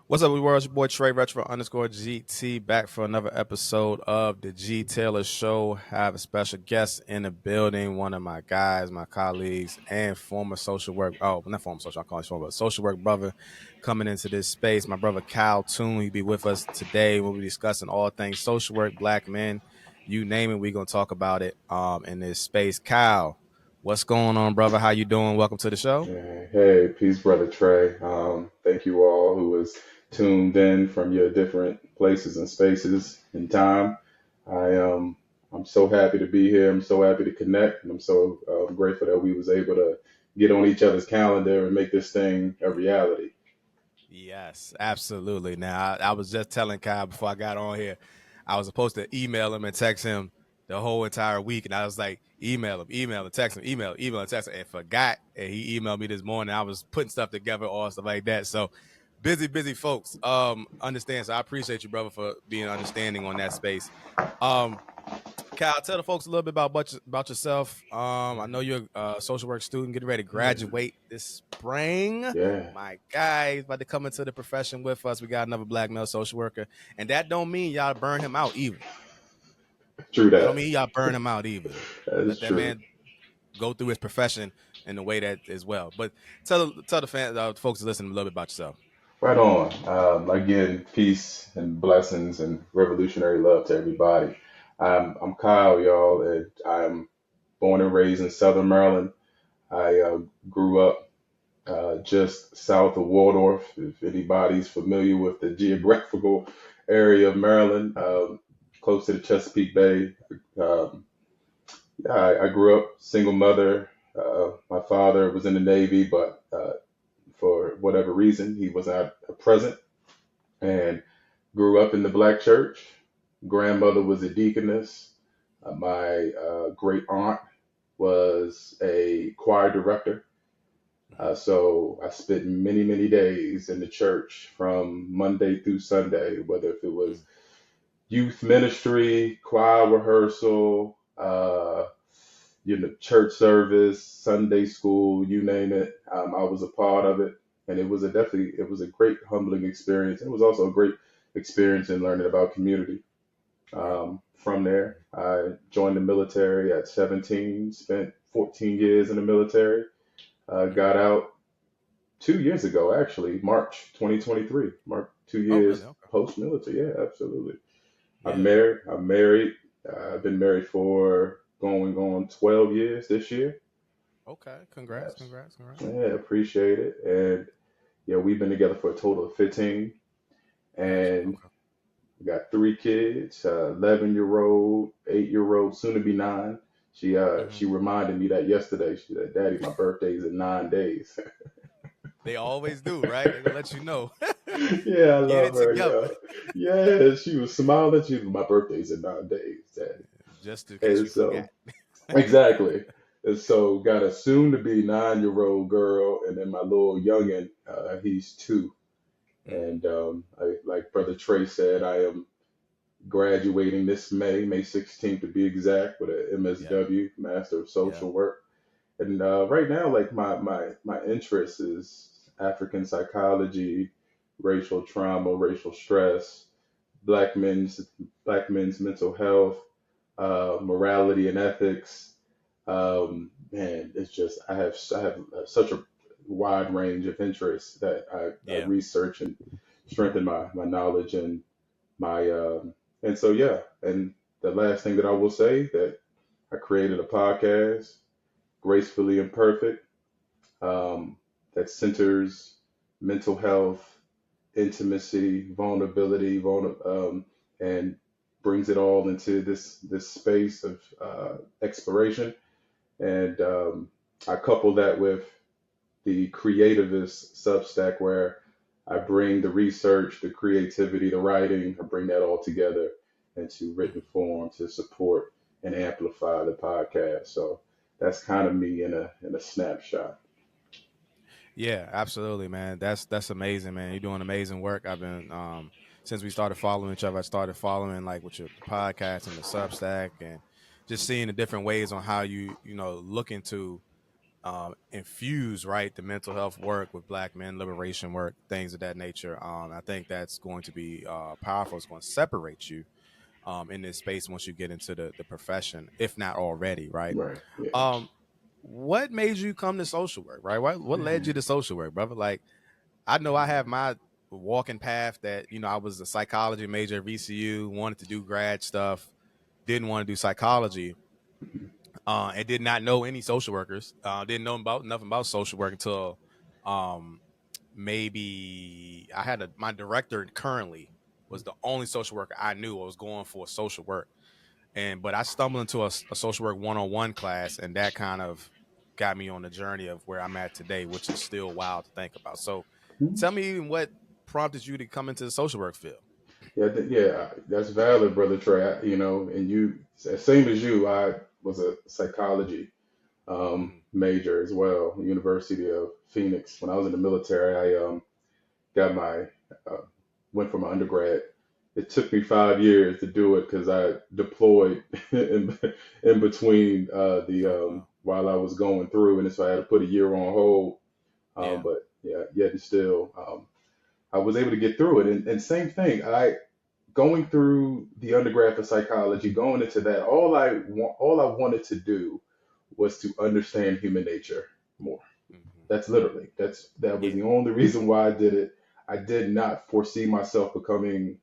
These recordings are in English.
What's up, world? It's your boy Trey Retro _GT back for another episode of the G.Taylor Show. I have a special guest in the building, one of my guys, my colleagues, and former social work. Oh, not former social, I call him former social work brother coming into this space. My brother Kyle Toon, he'll be with us today. We'll be discussing all things social work, black men, you name it. We're gonna talk about it in this space. Kyle, what's going on, brother? How you doing? Welcome to the show. Hey, peace, brother Trey. Thank you all who was tuned in from your different places and spaces and time. I I'm so happy to be here. I'm so happy to connect, and I'm so grateful that we was able to get on each other's calendar and make this thing a reality. Yes, absolutely. Now, I was just telling Kyle before I got on here, I was supposed to email him and text him the whole entire week. And I was like, email him, text him, email him, text him, and forgot. And he emailed me this morning. I was putting stuff together, all stuff like that. So busy folks. Understand. So I appreciate you, brother, for being understanding on that space. Kyle, tell the folks a little bit about yourself. I know you're a social work student getting ready to graduate this spring. Yeah, My guy is about to come into the profession with us. We got another black male social worker, and that don't mean y'all burn him out either. true That don't that. mean y'all burn him out either. That is Let that true. man go through his profession in the way that as well. But tell the fans, folks listening a little bit about yourself. Right on. Again, peace and blessings and revolutionary love to everybody. I'm Kyle, y'all, and I'm born and raised in Southern Maryland. I grew up just south of Waldorf. If anybody's familiar with the geographical area of Maryland, close to the Chesapeake Bay. Um, I grew up single mother. My father was in the Navy, but for whatever reason, he was not present, and grew up in the black church. Grandmother was a deaconess. My great aunt was a choir director. So I spent many days in the church from Monday through Sunday, whether if it was youth ministry, choir rehearsal, church service, Sunday school, you name it. I was a part of it, and it was a great humbling experience. It was also a great experience in learning about community. Right. From there, I joined the military at 17, spent 14 years in the military. Got out 2 years ago, actually, March 2023. Mark, two Oh, really? years Okay. post military. Yeah, absolutely. I'm Yeah. married. I'm married. I've been married for going on 12 years this year. Okay. Congrats. Yes. Congrats. Congrats. Yeah, appreciate it. And yeah, we've been together for a total of 15. Gotcha. And Okay. we got three kids, 11-year-old, 8-year-old, soon to be 9. Hmm. She reminded me that yesterday. She said, "Daddy, my birthday's in 9 days." They always do, right? They're gonna let you know. Yeah, I Get love it her. together. Yeah, yeah. She was smiling. She was, my birthday's in 9 days, Daddy. Just in case And you forgot. so exactly. And so got a soon to be 9-year-old girl, and then my little youngin, he's 2. Mm, And like Brother Trey said, I am graduating this May 16th to be exact, with an yeah, MSW, Master of yeah, Social Work. And right now, like my interest is African psychology, racial trauma, racial stress, black men's black men's mental health, morality and ethics. Man, it's just I have such a wide range of interests that I yeah. research and strengthen my knowledge and my and so yeah. And the last thing that I will say, that I created a podcast, Gracefully Imperfect, that centers mental health, intimacy, vulnerability, and brings it all into this space of exploration. And I couple that with the creativist Substack, where I bring the research, the creativity, the writing, I bring that all together into written Mhm. form to support and amplify the podcast. So that's kind of me in a snapshot. Yeah, absolutely, man. That's amazing, man. You're doing amazing work. I've been since we started following each other, I started following like with your podcast and the Substack and just seeing the different ways on how you look into infuse, right, the mental health work with Black men, liberation work, things of that nature. I think that's going to be powerful. It's going to separate you in this space once you get into the profession, if not already, right? Right. Yeah. Um, what made you come to social work, right? What led you Man. to social work, brother? Like, I know I have my walking path that, I was a psychology major at VCU, wanted to do grad stuff, didn't want to do psychology, and did not know any social workers. Didn't know about nothing about social work until um, maybe I had my director currently was the only social worker I knew. I was going for social work, but I stumbled into a social work 101 class, and that kind of got me on the journey of where I'm at today, which is still wild to think about. So, tell me what prompted you to come into the social work field. Yeah, yeah, that's valid, brother Trey. And you, same as you, I was a psychology Mm-hmm. major as well, University of Phoenix. When I was in the military, I got my uh, went for my undergrad. It took me 5 years to do it because I deployed in between the Oh wow. while I was going through, and so I had to put a year on hold. Yeah. But yeah, yet and still, I was able to get through it. And same thing, I going through the undergrad for psychology, going into that, all I wanted to do was to understand human nature more. Mm-hmm. That was Yeah. the only reason why I did it. I did not foresee myself becoming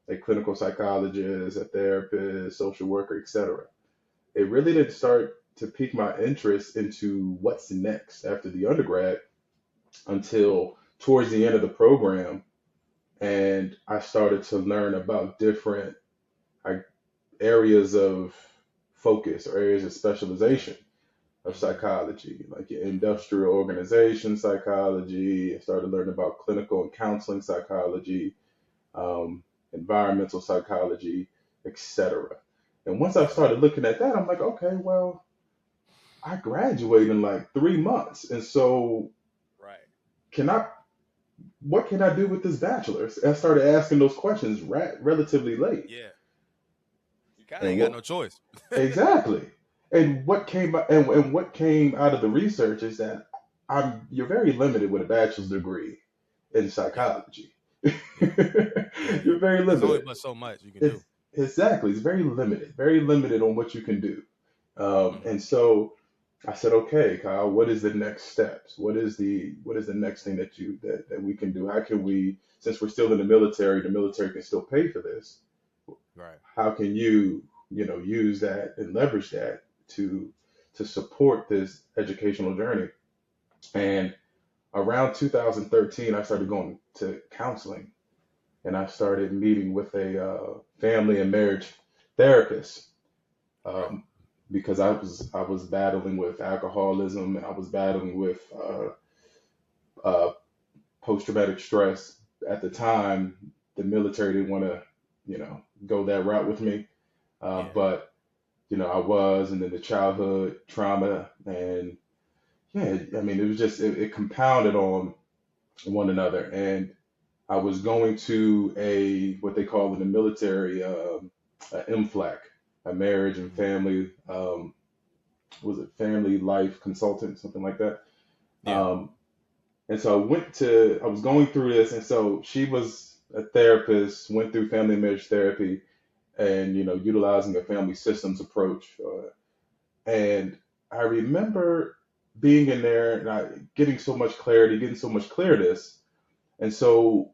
a clinical psychologist, a therapist, social worker, etc. It really didn't start to pique my interest into what's next after the undergrad until towards the end of the program, and I started to learn about different like, areas of focus or areas of Yeah. specialization of Mm-hmm. psychology, like Mm-hmm. industrial organization psychology. I started learning about clinical and counseling psychology, um, environmental psychology, etc. And once I Yeah. started looking at that, I'm like, okay, well, I graduate in like 3 months, and so Right. can I? What can I do with this bachelor's? And I started asking those questions relatively late. Yeah. You kind of And ain't got what no choice. exactly? And what came out of the research is that you're very limited with a bachelor's degree in Yep. psychology. Yep. Yeah. You're very There's only limited. but so much you can It's do. exactly. It's very limited on what you can do. Mm-hmm. And so I said, okay, Kyle, what is the next steps? What is the next thing that we can do? How can we, since we're still in the military can still pay for this. Right. How can you use that and leverage that to support this educational journey? And around 2013, I started going to counseling, and I started meeting with a family and marriage therapist, Right. um, because I was battling with alcoholism, and I was battling with uh, post traumatic stress. At the time, the military didn't want to go that route with me, Yeah. but and then the childhood trauma, and yeah, I mean, it was just it compounded on one another, and I was going to a what they call in the military a MFLAC, a marriage and Mm-hmm. family was it family life consultant, something like that. Yeah. Um, and so I was going through this, and so she was a therapist, went through family and marriage therapy, and utilizing a family systems approach. And I remember being in there and getting so much clarity, getting so much clearness. And so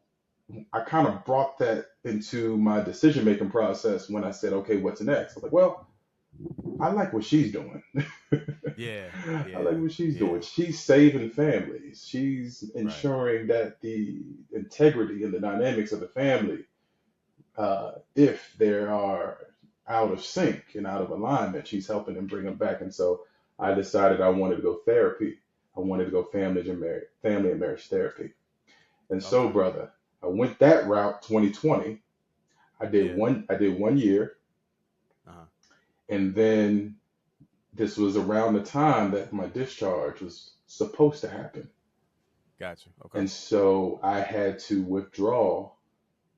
I kind of brought that into my decision making process when I said, okay, what's next? I was like, well, I like what she's doing. Yeah. I like Yeah. what she's Yeah. doing. She's saving families. She's Right. ensuring that the integrity and the dynamics of the family, if they are out of sync and out of alignment, she's helping them bring them back. And so I decided I wanted to go therapy. I wanted to go family and marriage therapy. And so, Okay. brother, I went that route 2020. Yeah. I did 1 year, Uh-huh. and then this was around the time that my discharge was supposed to happen. Gotcha. Okay. And so I had to withdraw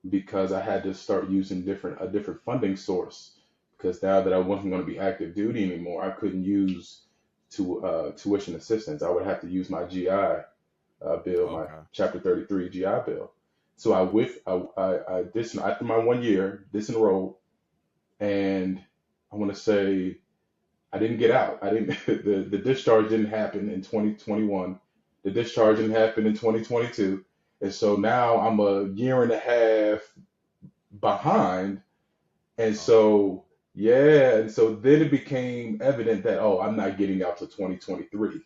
because I had to start using a different funding source, because now that I wasn't going to be active duty anymore, I couldn't use to tuition assistance. I would have to use my GI bill, my Okay. Chapter 33 GI bill. So I after my 1 year disenrolled, and I want to say I didn't get out. I didn't the discharge didn't happen in 2021. The discharge didn't happen in 2022, and so now I'm a year and a half behind. And Oh. so yeah, and so then it became evident that, oh, I'm not getting out to 2023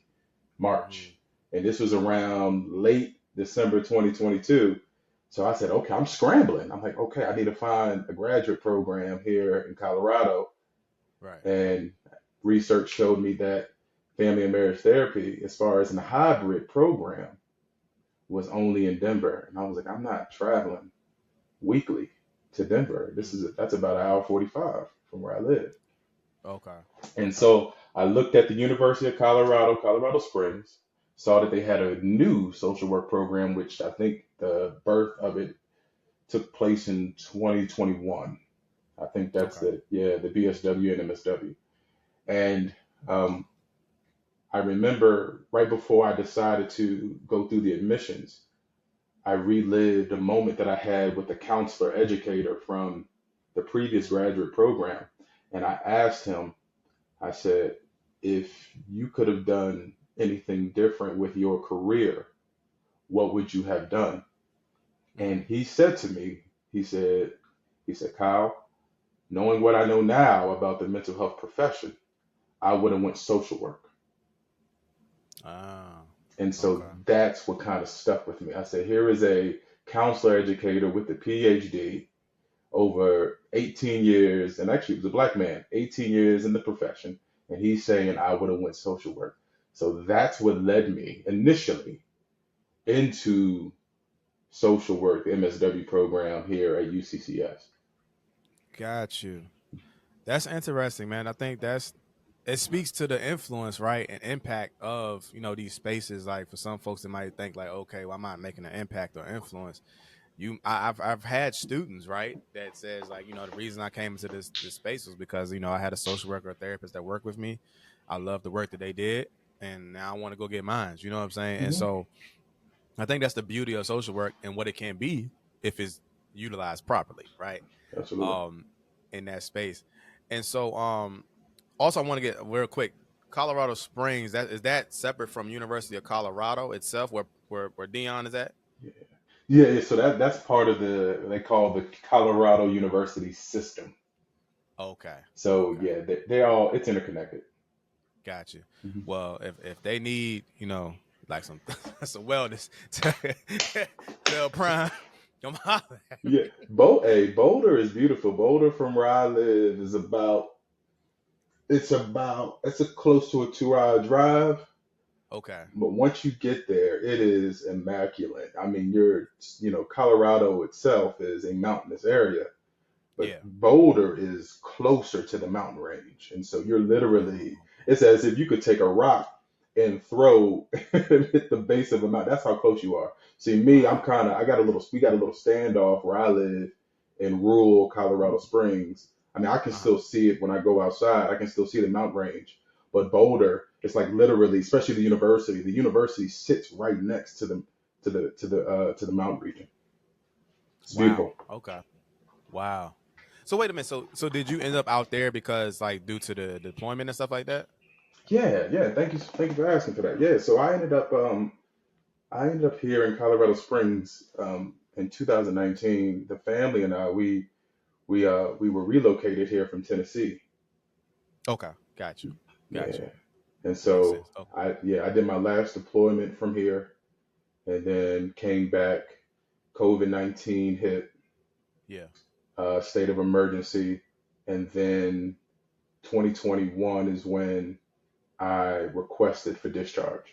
Mm-hmm. March, and this was around late December 2022. So I said, okay, I'm scrambling. I'm like, okay, I need to find a graduate program here in Colorado. Right. And research showed me that family and marriage therapy, as far as in a hybrid program, was only in Denver. And I was like, I'm not traveling weekly to Denver. That's about an hour 45 from where I live. Okay. And Okay. so I looked at the University of Colorado, Colorado Springs, saw that they had a new social work program, which I think the birth of it took place in 2021. I think that's Okay. the BSW and MSW. And um, I remember right before I decided to go through the admissions, I relived a moment that I had with the counselor educator from the previous Mm-hmm. graduate program. And I asked him, I said, if you could have done anything different with your career, what would you have done? And Mm-hmm. he said to me, he said, Kyle, knowing what I know now about the mental health profession, I would have went social work. Ah. And so Okay. that's what kind of stuck with me. I said, here is a counselor educator with a PhD, over 18 years, and actually it was a black man, 18 years in the profession, and he's saying I would have went social work. So that's what led me initially into social work, the MSW program here at UCCS. Got you. That's interesting, man. I think it speaks to the influence, right, and impact of these spaces. Like for some folks, that might think like, okay, well, I'm not making an impact or influence. I've had students, right, that says like, the reason I came into this space was because I had a social worker or therapist that worked with me. I love the work that they did, and now I want to go get mine. You know what I'm saying? And Hmm. so I think that's the beauty of social work and what it can be if it's utilized properly, right? Absolutely. Um, in that space. And so also I want to get real quick, Colorado Springs, that is that separate from University of Colorado itself, where Dion is at? Yeah. Yeah, so that's part of they call the Colorado University system. Okay. So Okay. yeah, they all it's interconnected. Got you. Mhm. Well, if they need, like some some wellness to prime, come holler at Yeah, me. Boulder is beautiful. Boulder from where I live is it's a close to a 2 hour drive. Okay. But once you get there, it is immaculate. I mean, Colorado itself is a mountainous area, but Yeah. Boulder is closer to the mountain range. And so Oh, it's as if you could take a rock and throw and hit the base of a mountain. That's how close you are. See, me, wow. we got a little standoff where I live in rural Colorado Springs. I mean, I can Uh-huh. still see it when I go outside. I can still see the mountain range. But Boulder, it's like literally, especially the university sits right next to the mountain region. It's Wow. beautiful. Okay. Wow. So wait a minute. So did you end up out there because like due to the deployment and stuff like that? Yeah, yeah. Thank you for asking for that. Yeah, so I ended up here in Colorado Springs in 2019. The family and I we were relocated here from Tennessee. Okay. Got you. Got you. Yeah, and Makes so sense. Okay. I did my last deployment from here, and then came back. COVID-19 hit, Yeah. state of emergency, and then 2021 is when I requested for discharge.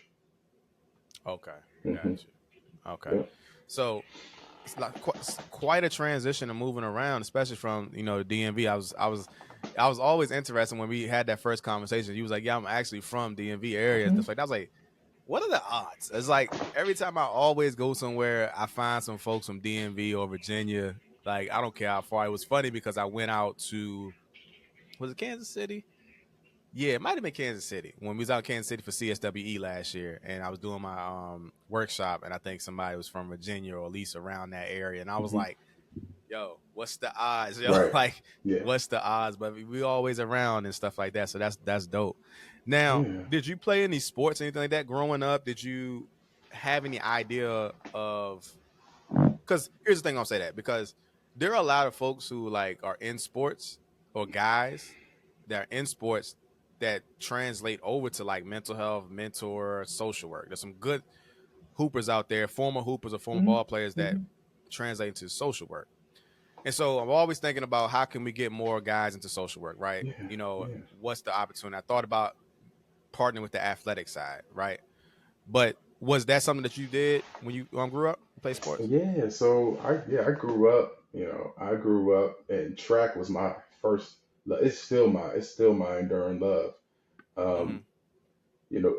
Okay. Hmm. Got you. Okay. Yeah. So it's like quite a transition of moving around, especially from the DMV. I was always interested when we had that first conversation. He was like, "Yeah, I'm actually from DMV area." Mhm. Stuff like that. I was like, "What are the odds?" It's like every time I always go somewhere, I find some folks from DMV or Virginia. Like I don't care how far. It was funny because I went out to was it Kansas City? Yeah, it might have been Kansas City when we was out in Kansas City for CSWE last year, and I was doing my workshop, and I think somebody was from Virginia or at least around that area, and I was Hmm. like, "Yo, what's the odds? Yo, Right. like, Yeah. what's the odds?" But we always around and stuff like that, so that's dope. Now, Yeah. did you play any sports, anything like that growing up? Did you have any idea of? Because here's the thing, I'll say that because there are a lot of folks who like are in sports or guys that are in sports that translate over to like mental health, mentor, social work. There's some good hoopers out there, former hoopers or former Hmm. ball players that Hmm. translate into social work. And so I'm always thinking about how can we get more guys into social work, right? Yeah. You know, Yeah. what's the opportunity? I thought about partnering with the athletic side, right? But was that something that you did when you grew up, play sports? Yeah. So I grew up. I grew up, and track was my first. It's still my enduring love. Mm-hmm.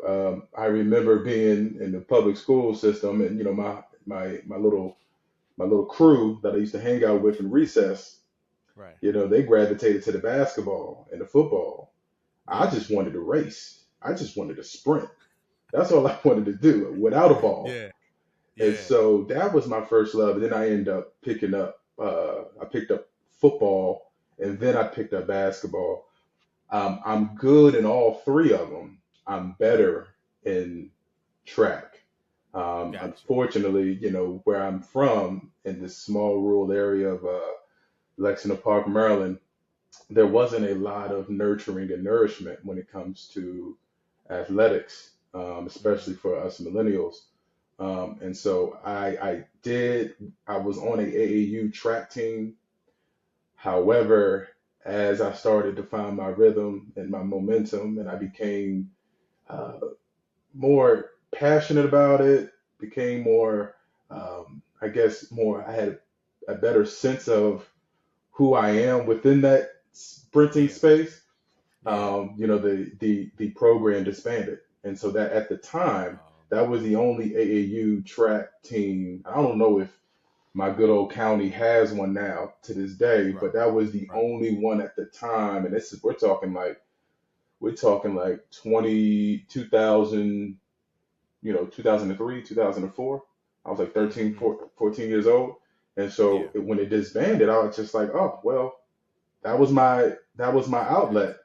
Um, I remember being in the public school system, and my little crew that I used to hang out with in recess. Right. They gravitated to the basketball and the football. I Yeah. just wanted to race. I just wanted to sprint. That's all I wanted to do without a ball. Yeah. And Yeah. so that was my first love. And then I ended up I picked up football, and then I picked up basketball. I'm good in all three of them. I'm Right. better in track. Gotcha. Unfortunately, where I'm from in this small rural area of Lexington Park, Maryland, there wasn't a lot of nurturing and nourishment when it comes to athletics, Mm-hmm. especially for us millennials. And so I was on a AAU track team. However, as I started to find my rhythm and my momentum, and I became uh, more passionate about it, became more, I guess, I had a better sense of who I am within that sprinting Yeah. space. Yeah. The program disbanded, and so that at the time that was the only AAU track team. I don't know if my good old county has one now to this day, Right. but that was the Right. only one at the time, and this is we're talking like 2000, 2003, 2004. I was like Mm-hmm. 13, 14 years old. And so Yeah. when it disbanded, I was just like, oh, well, that was my outlet,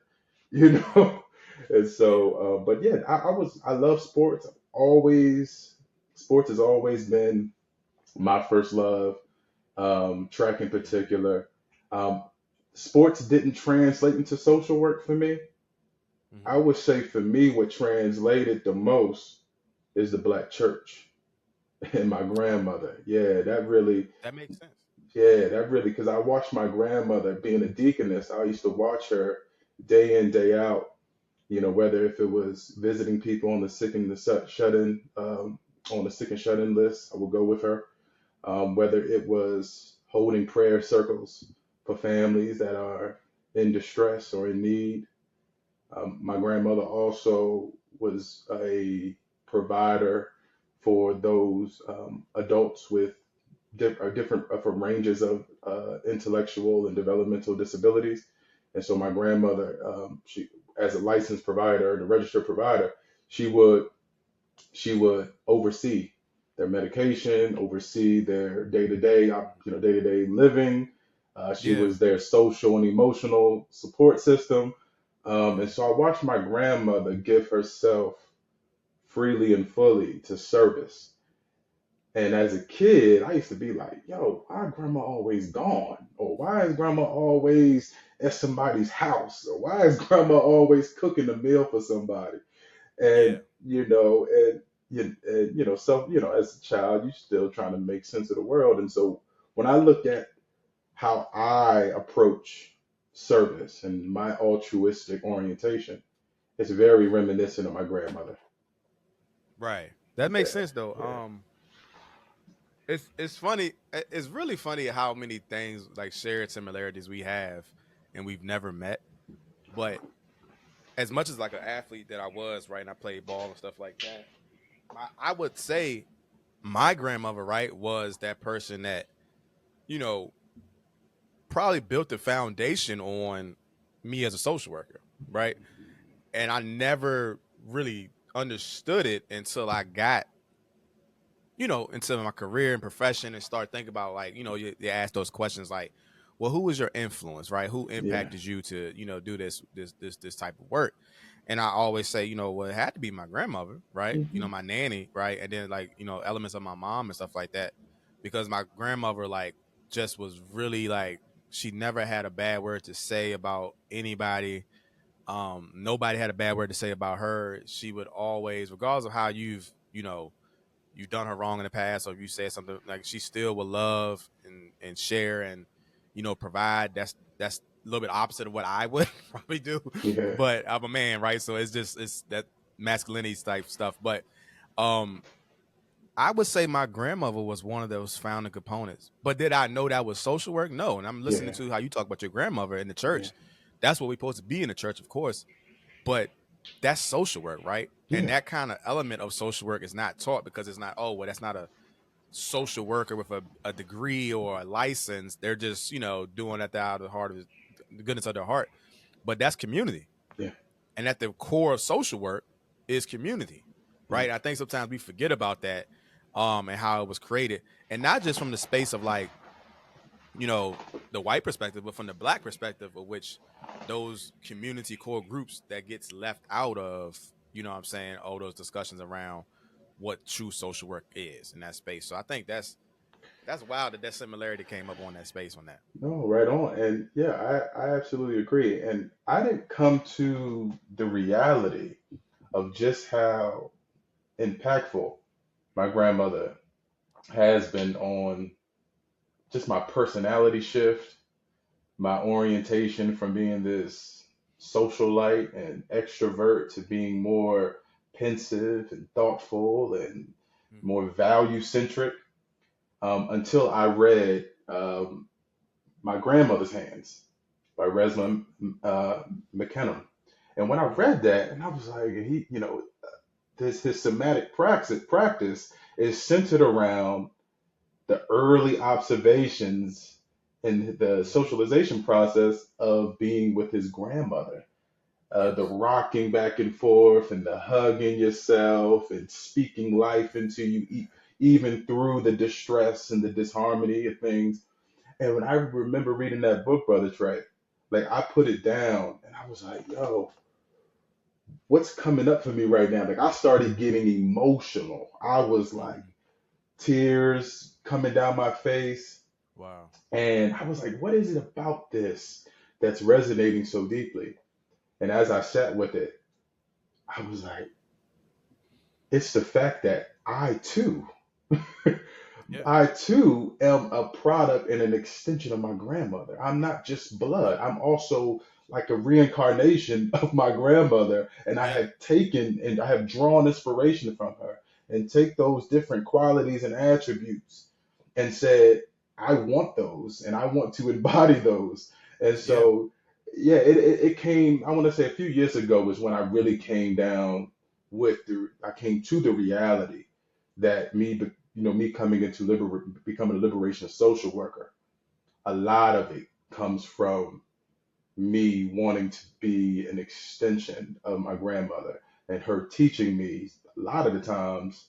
you know? And Yeah. so, but yeah, I love sports. Sports has always been my first love, track in Yeah. particular. Um, Sports didn't translate into social work for me. I Mm-hmm. would say for me, what translated the most is the black church and my Oh, grandmother. that makes sense. Yeah, that really, because I watched my grandmother being a deaconess. I used to watch her day in, day out, whether if it was visiting people on the sick and the shut in, on the sick and shut in list, I would go with her. Whether it was holding prayer circles for families that are in distress or in need. My grandmother also was a provider for those adults with different from ranges of intellectual and developmental disabilities. And so my Mm-hmm. grandmother, she as a licensed provider and a registered provider, she would she would oversee their medication, oversee their day-to-day living. She Yeah. was their social and emotional support system. And Yeah. so I watched my grandmother give herself freely and fully to service. And as a kid, I used to be like, yo, why grandma always gone? Or why is grandma always at somebody's house? Or why is grandma Right. always cooking a meal for somebody? Yeah. And as a child, you're still trying to make sense of the world. And so when I look at how I approach service and my altruistic orientation, it's very reminiscent of my grandmother. Right. That makes Yeah, sense though. yeah. It's funny. It's really funny how many things like shared similarities we have, and we've never met. But as much as like an athlete that I was, right, and I played ball and stuff like that, I would say my grandmother, right, was that person that you know probably built the foundation on me as a social worker, right? and I never really understood it until I got, into my career and profession and start thinking about, like, you ask those questions like, well, who was your influence, right? Who Yeah. impacted you to, do this type of work? And I always say, well, it had to be my grandmother, right? Hmm. My nanny, right? And then, like, elements of my mom and stuff like that, because my grandmother, like, just was really like, she never had a bad word to say about anybody. Nobody had a bad word to say about her. She would always, regardless of how you've done her wrong in the past, or if you said something, like, she still will love and share and provide. That's a little bit opposite of what I would probably do, Yeah. but I'm a man, right? So it's that masculinity type stuff. But um I would say my grandmother was one of those founding components. But did I know that was social work? No. And I'm listening Yeah. to how you talk about your grandmother in the Yeah. church. That's what we're supposed to be in the church, of course. But that's social work, right? And Yeah. that kind of element of social work is not taught, because it's not, oh, well, that's not a social worker with a degree or a license. They're just, doing that out of the heart of the goodness of their heart. But that's community. Yeah. And at the core of social work is community, Yeah. right? I think sometimes we forget about that, and how it was created. And not just from the space of, like, the white perspective, but from the black perspective, of which those community core groups that gets left out of, what I'm saying, all those discussions around what true social work is in that space. So I think that's wild that similarity came up on that space on that. No, right on. And yeah, I absolutely agree. And I didn't come to the reality of just how impactful my grandmother has been on just my personality shift, my orientation from being this socialite and extrovert to being more pensive and thoughtful and Mm-hmm. more value centric, until I read My Grandmother's Hands by Yeah. Resma McKenna. And when I Mm-hmm. read that, and I was like, this his somatic practice is centered around the early observations and the socialization process of being with his grandmother. The Yes. rocking back and forth and the hugging yourself and speaking life into you, even through the distress and the disharmony of things. And when I remember reading that book, Brother Trey, like I put it down and I was like, yo, what's coming up for me right now? Like I started getting emotional. I was like, Mm-hmm. tears coming down my face. Wow. And I was like, what is it about this that's resonating so deeply? And as I sat with it, I was like, it's the fact that I too, Yeah. I too am a product and an extension of my grandmother. I'm not just blood. Yeah. I'm also like a reincarnation of my grandmother. And I Yeah. have taken and I have drawn inspiration from her and take those different qualities and attributes and said, I want those and I want to embody those. And Yeah. so, yeah, it came, I want to say a few years ago was when I really came down I came to the reality that me coming into becoming a liberation social worker, a lot of it comes from me wanting to be an extension of my grandmother and her teaching me a lot of the times,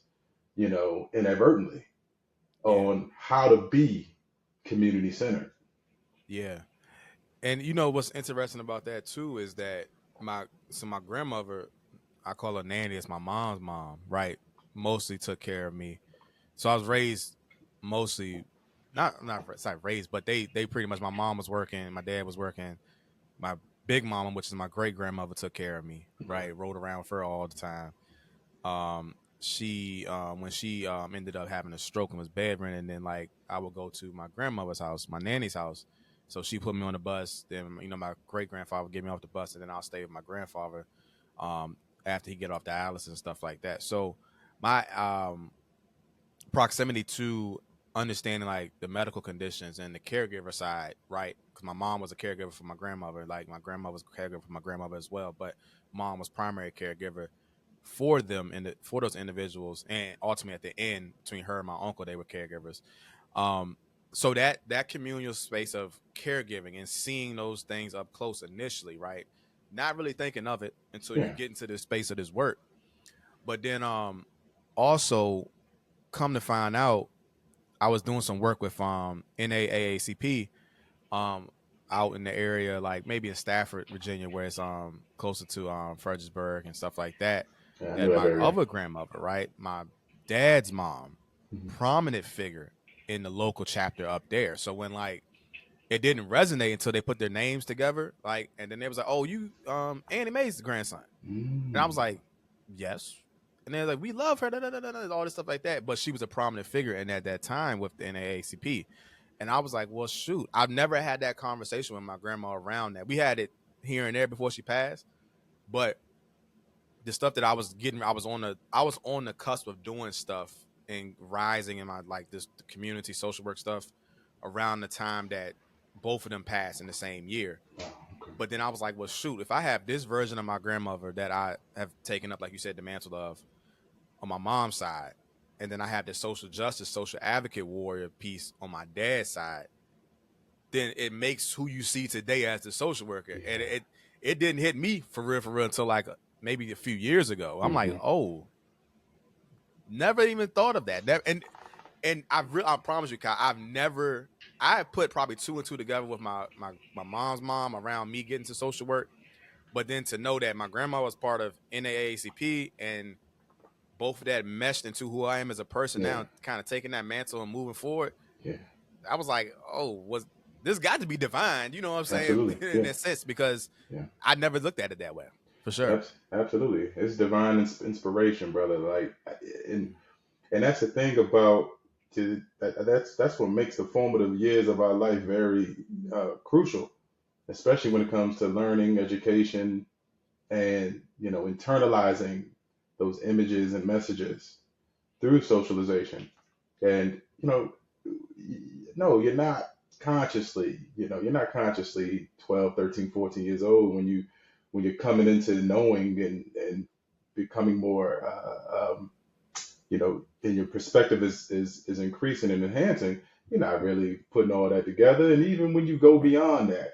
inadvertently Yeah. on how to be community centered. Yeah. And what's interesting about that too is that my grandmother, I call her nanny, it's my mom's mom, right? Mostly took care of me. So I was raised mostly, not it's not raised, but they pretty much, my mom was working, my dad was working. My big mama, which is my great grandmother, took care of me, Okay. right? Rode around with her all the time. She when she ended up having a stroke and was bedridden, and then, like, I would go to my grandmother's house, my nanny's house. So she put me on the bus. Then, my great grandfather would get me off the bus, and then I'll stay with my grandfather um, after he get off dialysis and stuff like that. So my proximity to understanding, like, the medical conditions and the caregiver side, right? Because my mom was a caregiver for my grandmother, like my grandmother was a caregiver for my grandmother as well, but mom was primary caregiver for them and for those individuals, and ultimately at the end, between her and my uncle, they were caregivers. Um, so that communal space of caregiving and seeing those things up close initially, right? not really thinking of it until you Yeah. get into this space of this work. But then also come to find out, I was doing some work with NAACP out in the area, like maybe in Stafford, Virginia, where it's closer to Fredericksburg and stuff like that. Yeah, I know And that my area. other grandmother, right, my dad's mom, Mhm. prominent figure in the local chapter up there. So when like it didn't resonate until they put their names together, like, and then they was like, "Oh, you Annie Mae's grandson," and I was like, "Yes." And they're like, "We love her," all this stuff like that. But she was a prominent figure, and at that time with the NAACP, and I was like, "Well, shoot, I've never had that conversation with my grandma around that. We had it here and there before she passed, but the stuff that I was getting, I was on the cusp of doing stuff and rising in my like this community social work stuff around the time that both of them passed in the same year. Oh, okay. But then I was like, well, shoot, if I have this version of my grandmother that I have taken up, like you said, the mantle of on my mom's side, and then I have this social justice, social advocate warrior piece on my dad's side, then it makes who you see today as the social worker. Yeah. And it didn't hit me for real until like maybe a few years ago. I'm like, oh, never even thought of that. And I promise you, Kyle, I put probably two and two together with my mom's mom around me getting to social work. But then to know that my grandma was part of NAACP and both of that meshed into who I am as a person Yeah. now, kind of taking that mantle and moving forward, Yeah. I was like, oh, was this got to be divine? You know what I'm saying? Absolutely. In Yeah. that sense, because Yeah. I never looked at it that way, for sure. Absolutely. It's divine inspiration, brother. Like, and that's the thing about that's what makes the formative years of our life very crucial, especially when it comes to learning, education, and internalizing those images and messages through socialization. And no, you're not consciously 12, 13, 14 years old when you're coming into knowing and becoming more and your perspective is increasing and enhancing. You're not really putting all that together. And even when you go beyond that,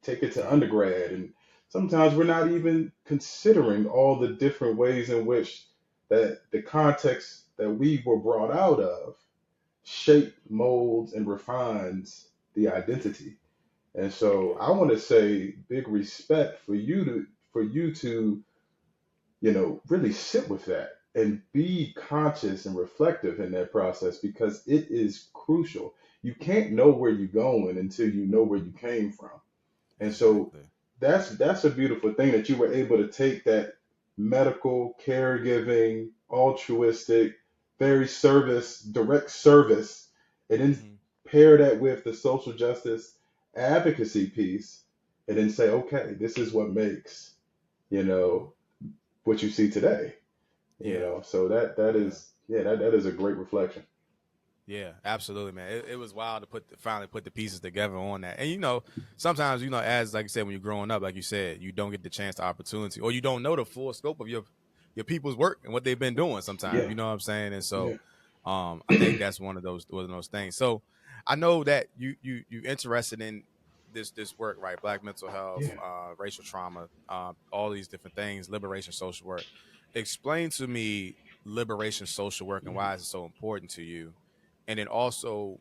take it to Yeah. undergrad, and sometimes we're not even considering all the different ways in which that the context that we were brought out of shape, molds, and refines the identity. And so Yeah. I want to say big respect for you to really sit with that and be conscious and reflective in that process, because it is crucial. You can't know where you're going until you know where you came from. And so Exactly. that's a beautiful thing that you were able to take that medical, caregiving, altruistic, very direct service, and then Hmm. pair that with the social justice advocacy piece, and then say, okay, this is what makes, you Hmm. know, what you see today. Yeah. So that Yeah. is, yeah, that is a great reflection. Yeah, absolutely, man. It was wild to finally put the pieces together on that. And sometimes as like you said, when you're growing up, like you said, you don't get the chance, the opportunity, or you don't know the full scope of your people's work and what they've been doing. Sometimes, Yeah, you know what I'm saying. And so, yeah, I think that's one of those things. So, I know that you interested in this work, right? Black mental health, yeah. racial trauma, all these different things, liberation social work. Explain to me liberation social work and why is it so important to you, and then also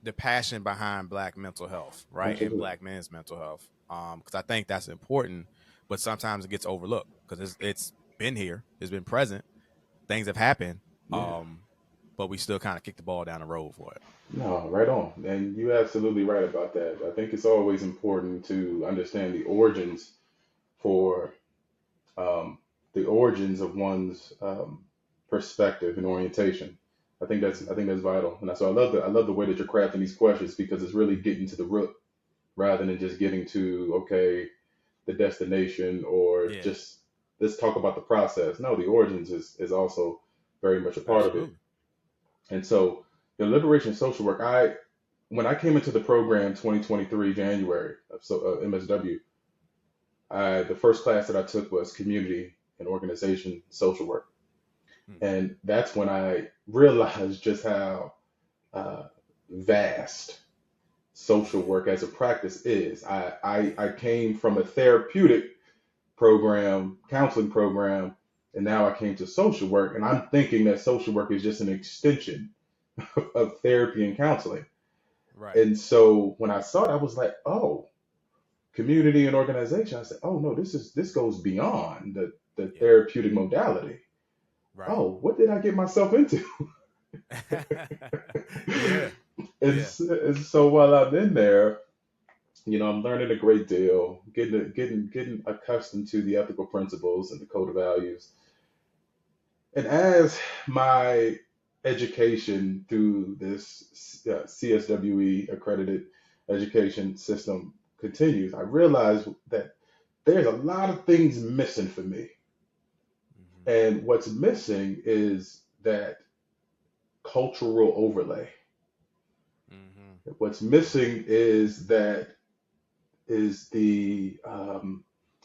the passion behind Black mental health, right, and Absolutely. Black men's mental health, because I think that's important, but sometimes it gets overlooked because it's been here, it's been present, things have happened, Yeah. but we still kind of kick the ball down the road for it. No, right on. And you're absolutely right about that. I think it's always important to understand for um, the origins of one's perspective and orientation. I Mm-hmm. think that's vital. And so I love the way that you're crafting these questions, because it's really getting to the root rather than just getting to, okay, the destination, or Yeah, just let's talk about the process. No, the origins is also very much a part of it. absolutely. And so, liberation social work. When I came into the program 2023 January of MSW, the first class that I took was community and organization social work, Mm-hmm. and that's when I realized just how uh, vast social work as a practice is. I came from a therapeutic program, counseling program, and now I came to social work, and I'm thinking that social work is just an extension of therapy and counseling. Right. And so when I saw it, I was like, oh, community and organization. I said, oh no, this goes beyond the Yeah. therapeutic modality. Right. Oh, what did I get myself into? Yeah. Yeah. And so while I'm in there, I'm learning a great deal, getting accustomed to the ethical principles and the code of values. And as my education through this CSWE accredited education system continues, I realize that there's a lot of things missing for me. Hmm. And what's missing is that cultural overlay. Hmm. What's Hmm. missing is that is the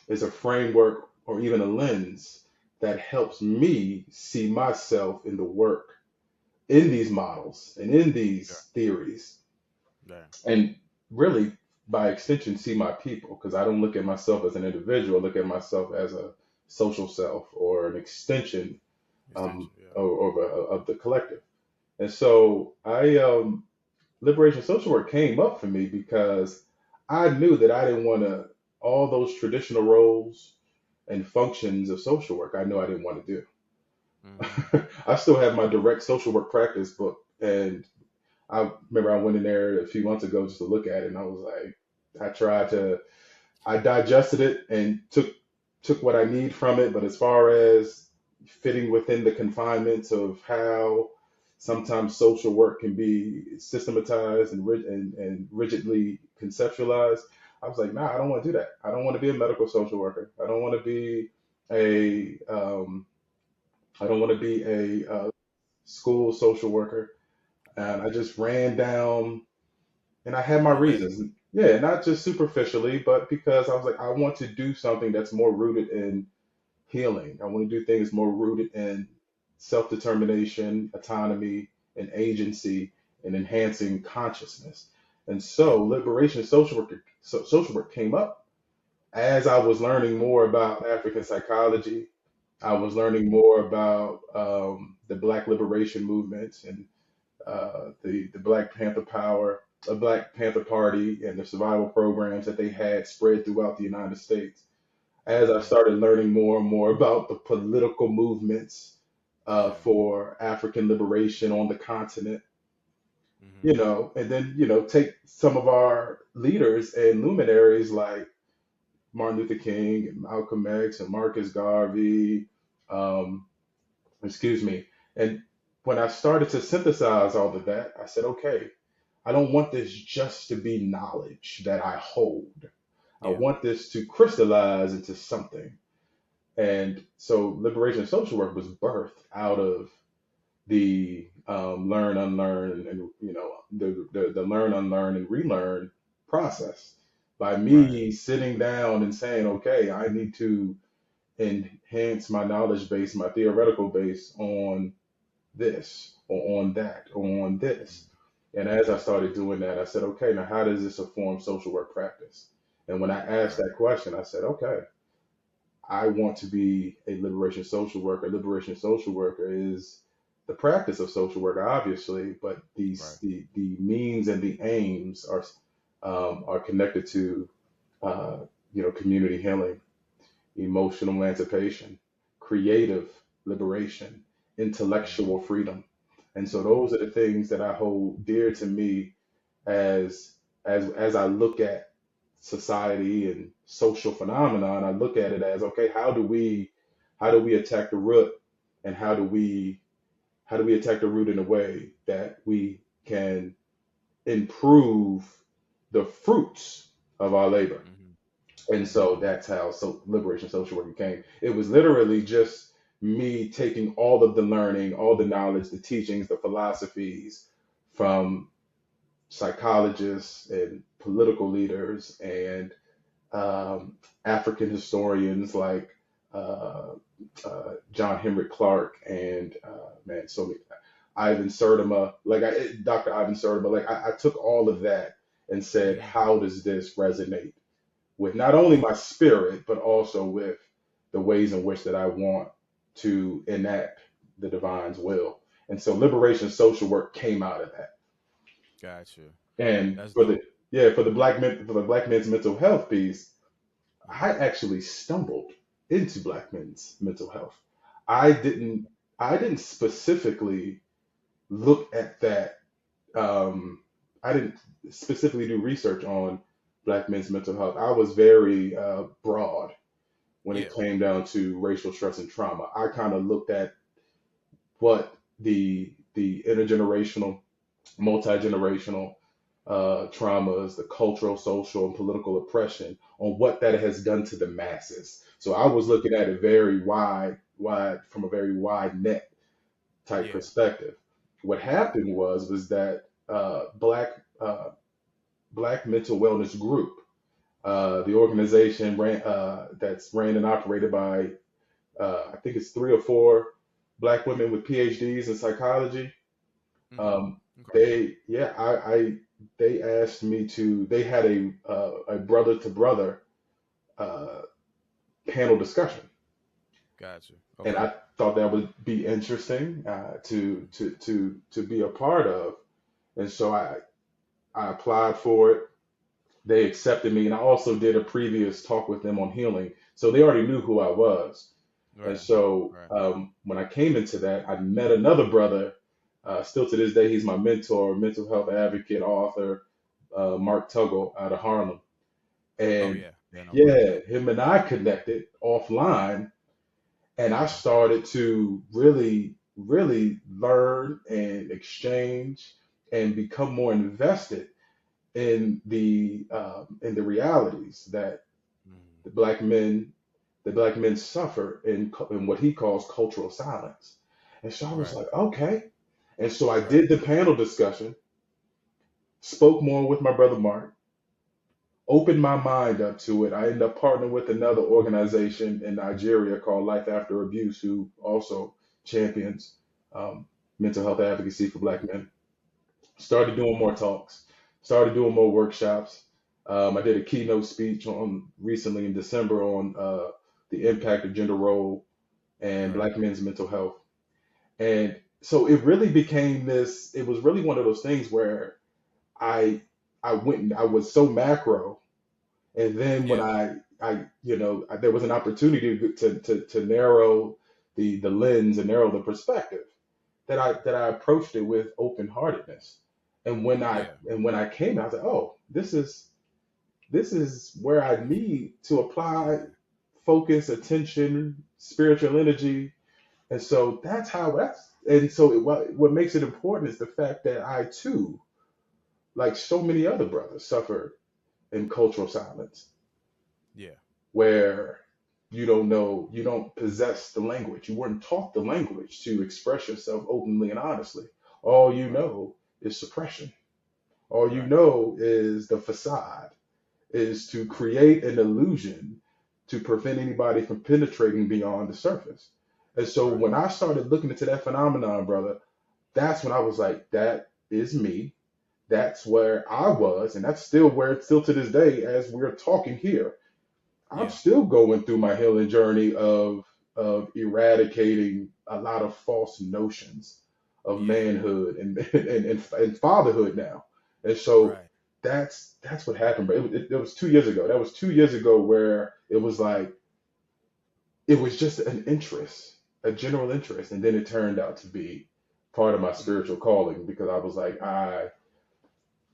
is a framework or even a lens that helps me see myself in the work in these models and in Yeah. these theories, Yeah. and really by extension see my people, because I don't look at myself as an individual, I look at myself as a social self or an extension Extension. Yeah. of the collective. And so liberation social work came up for me because I knew that I didn't want to all those traditional roles and functions of social work. I knew I didn't want to Hmm. do. I still have my direct social work practice book, and I remember I went in there a few months ago just to look at it, and I was like, I digested it and took what I need from it, but as far as fitting within the confinements of how sometimes social work can be systematized and rigidly conceptualized, I was like, nah, I don't want to do that. I don't want to be a medical social worker. I don't want to be a I don't want to be a school social worker. Right. And I just ran down, and I had my The list. reasons. Yeah, not just superficially, but because I was like, I want to do something that's more rooted in healing. I want to do things more rooted in self determination, autonomy, and agency, and enhancing consciousness. And Yeah. so, liberation social work came up as I was learning more about African psychology. I was learning more about the Black liberation movements and the Black Panther Power, the Black Panther Party, and the survival programs that they had spread throughout the United States. As I Hmm. started learning more and more about the political movements Yeah. for African liberation on the continent, Hmm. and then take some of our leaders and luminaries like Martin Luther King and Malcolm X and Marcus Garvey, um, excuse me, and when I started to synthesize all of that, I said, okay, I don't want this just to be knowledge that I hold. I Yeah. want this to crystallize into something. And so liberation social work was birthed out of the learn, unlearn, and the learn, unlearn, and relearn process. By Right. me sitting down and saying, okay, I need to enhance my knowledge base, my theoretical base on this or on that or on this. And as Hmm. I started doing that, I said, okay, now how does this inform social work practice? And when I asked Right. that question, I said, okay, I want to be a liberation social worker. Liberation social worker is the practice of social work, obviously, but Right. the means and the aims are connected to uh, community healing, emotional emancipation, creative liberation, Hmm. intellectual freedom. And so those Hmm. are the things that I hold dear to me as as I look at society and social phenomenon. I look at it as, okay, how do we attack the root, and how do we attack the root in a way that we can improve the fruits of our labor. Hmm. And so Hmm. that's how liberation social work came. It was literally just me taking all of the learning, all the knowledge, the teachings, the philosophies from psychologists and political leaders and African historians like uh, John Henrik Clark and man, so many, Ivan Sertima, Dr. Ivan Sertima. I took all of that and said, Hmm. how does this resonate with not only Yeah. my spirit, but also with the ways in which that I want to enact the divine's will. And so liberation social work came out of that. Gotcha. And That's for the dope. yeah, for the black men's mental health piece, I Mm-hmm. actually stumbled into black men's mental health. I didn't I didn't specifically look at that. I didn't specifically do research on black men's mental health. I was very broad when it Yeah. came down to racial stress and trauma. I kind of looked at what the intergenerational, multi-generational traumas, the cultural, social, and political oppression, on what that has done to the masses. So I was Mm-hmm. looking at it very wide from a very wide net type Yeah. perspective. What Right. happened was that Black Mental Wellness Group, the organization that's ran and operated by I think it's three or four Black women with PhDs in psychology. Mm-hmm. Um, Okay. they yeah they asked me to. They had a brother to brother uh, panel discussion, Gotcha. and Okay. I thought that would be interesting to be a part of. And so I applied for it. They accepted me, and I also did a previous talk with them on healing, so they already knew who I was. And Right. so Right. when I came into that, I met another brother. Still to this day, he's my mentor, mental health advocate, author, Mark Tuggle out of Harlem. Oh And yeah. Yeah. No Mark. yeah, Yep. him and I connected offline, and I Mm-hmm. started to really learn and exchange and become more invested in the realities that Mm-hmm. the black men the black men suffer in what he calls cultural silence. And so I was Right. like, okay. And so I Right. did the panel discussion, spoke more with my brother Mark, opened my mind up to it. I ended up partnering with another organization in Nigeria called Life After Abuse, who also champions um, mental health advocacy for black men. Started Mm-hmm. doing more talks, started doing more workshops. I did a keynote speech on recently in December on the impact of gender role and Right. black men's mental health. And so it really became this, it was really one of those things where I I went and I was so macro. And then when Yeah. there was an opportunity to narrow the lens and narrow the perspective that I approached it with open heartedness. And Yeah. when I came, I was like, oh, this is where I need to apply focus, attention, spiritual energy. And so what makes it important is the fact that I too, like so many other brothers, suffered in cultural silence, Yeah. where you don't possess the language. You weren't taught the language to express yourself openly and honestly. All you Right. know is suppression. All you Right. know is the facade, is to create an illusion to prevent anybody from penetrating beyond the surface. And so Right. when I started looking into that phenomenon, brother, that's when I was like, that is me. That's where I was, and that's still where it's still to this day as we're talking here. I'm Yeah. still going through my healing journey of eradicating a lot of false notions of Yeah. manhood and fatherhood now. And so Right. that's what happened. But it was 2 years ago. That was 2 years ago where it was like it was just an interest, a general interest, and then it turned out to be part of my spiritual Mm-hmm. calling because I was like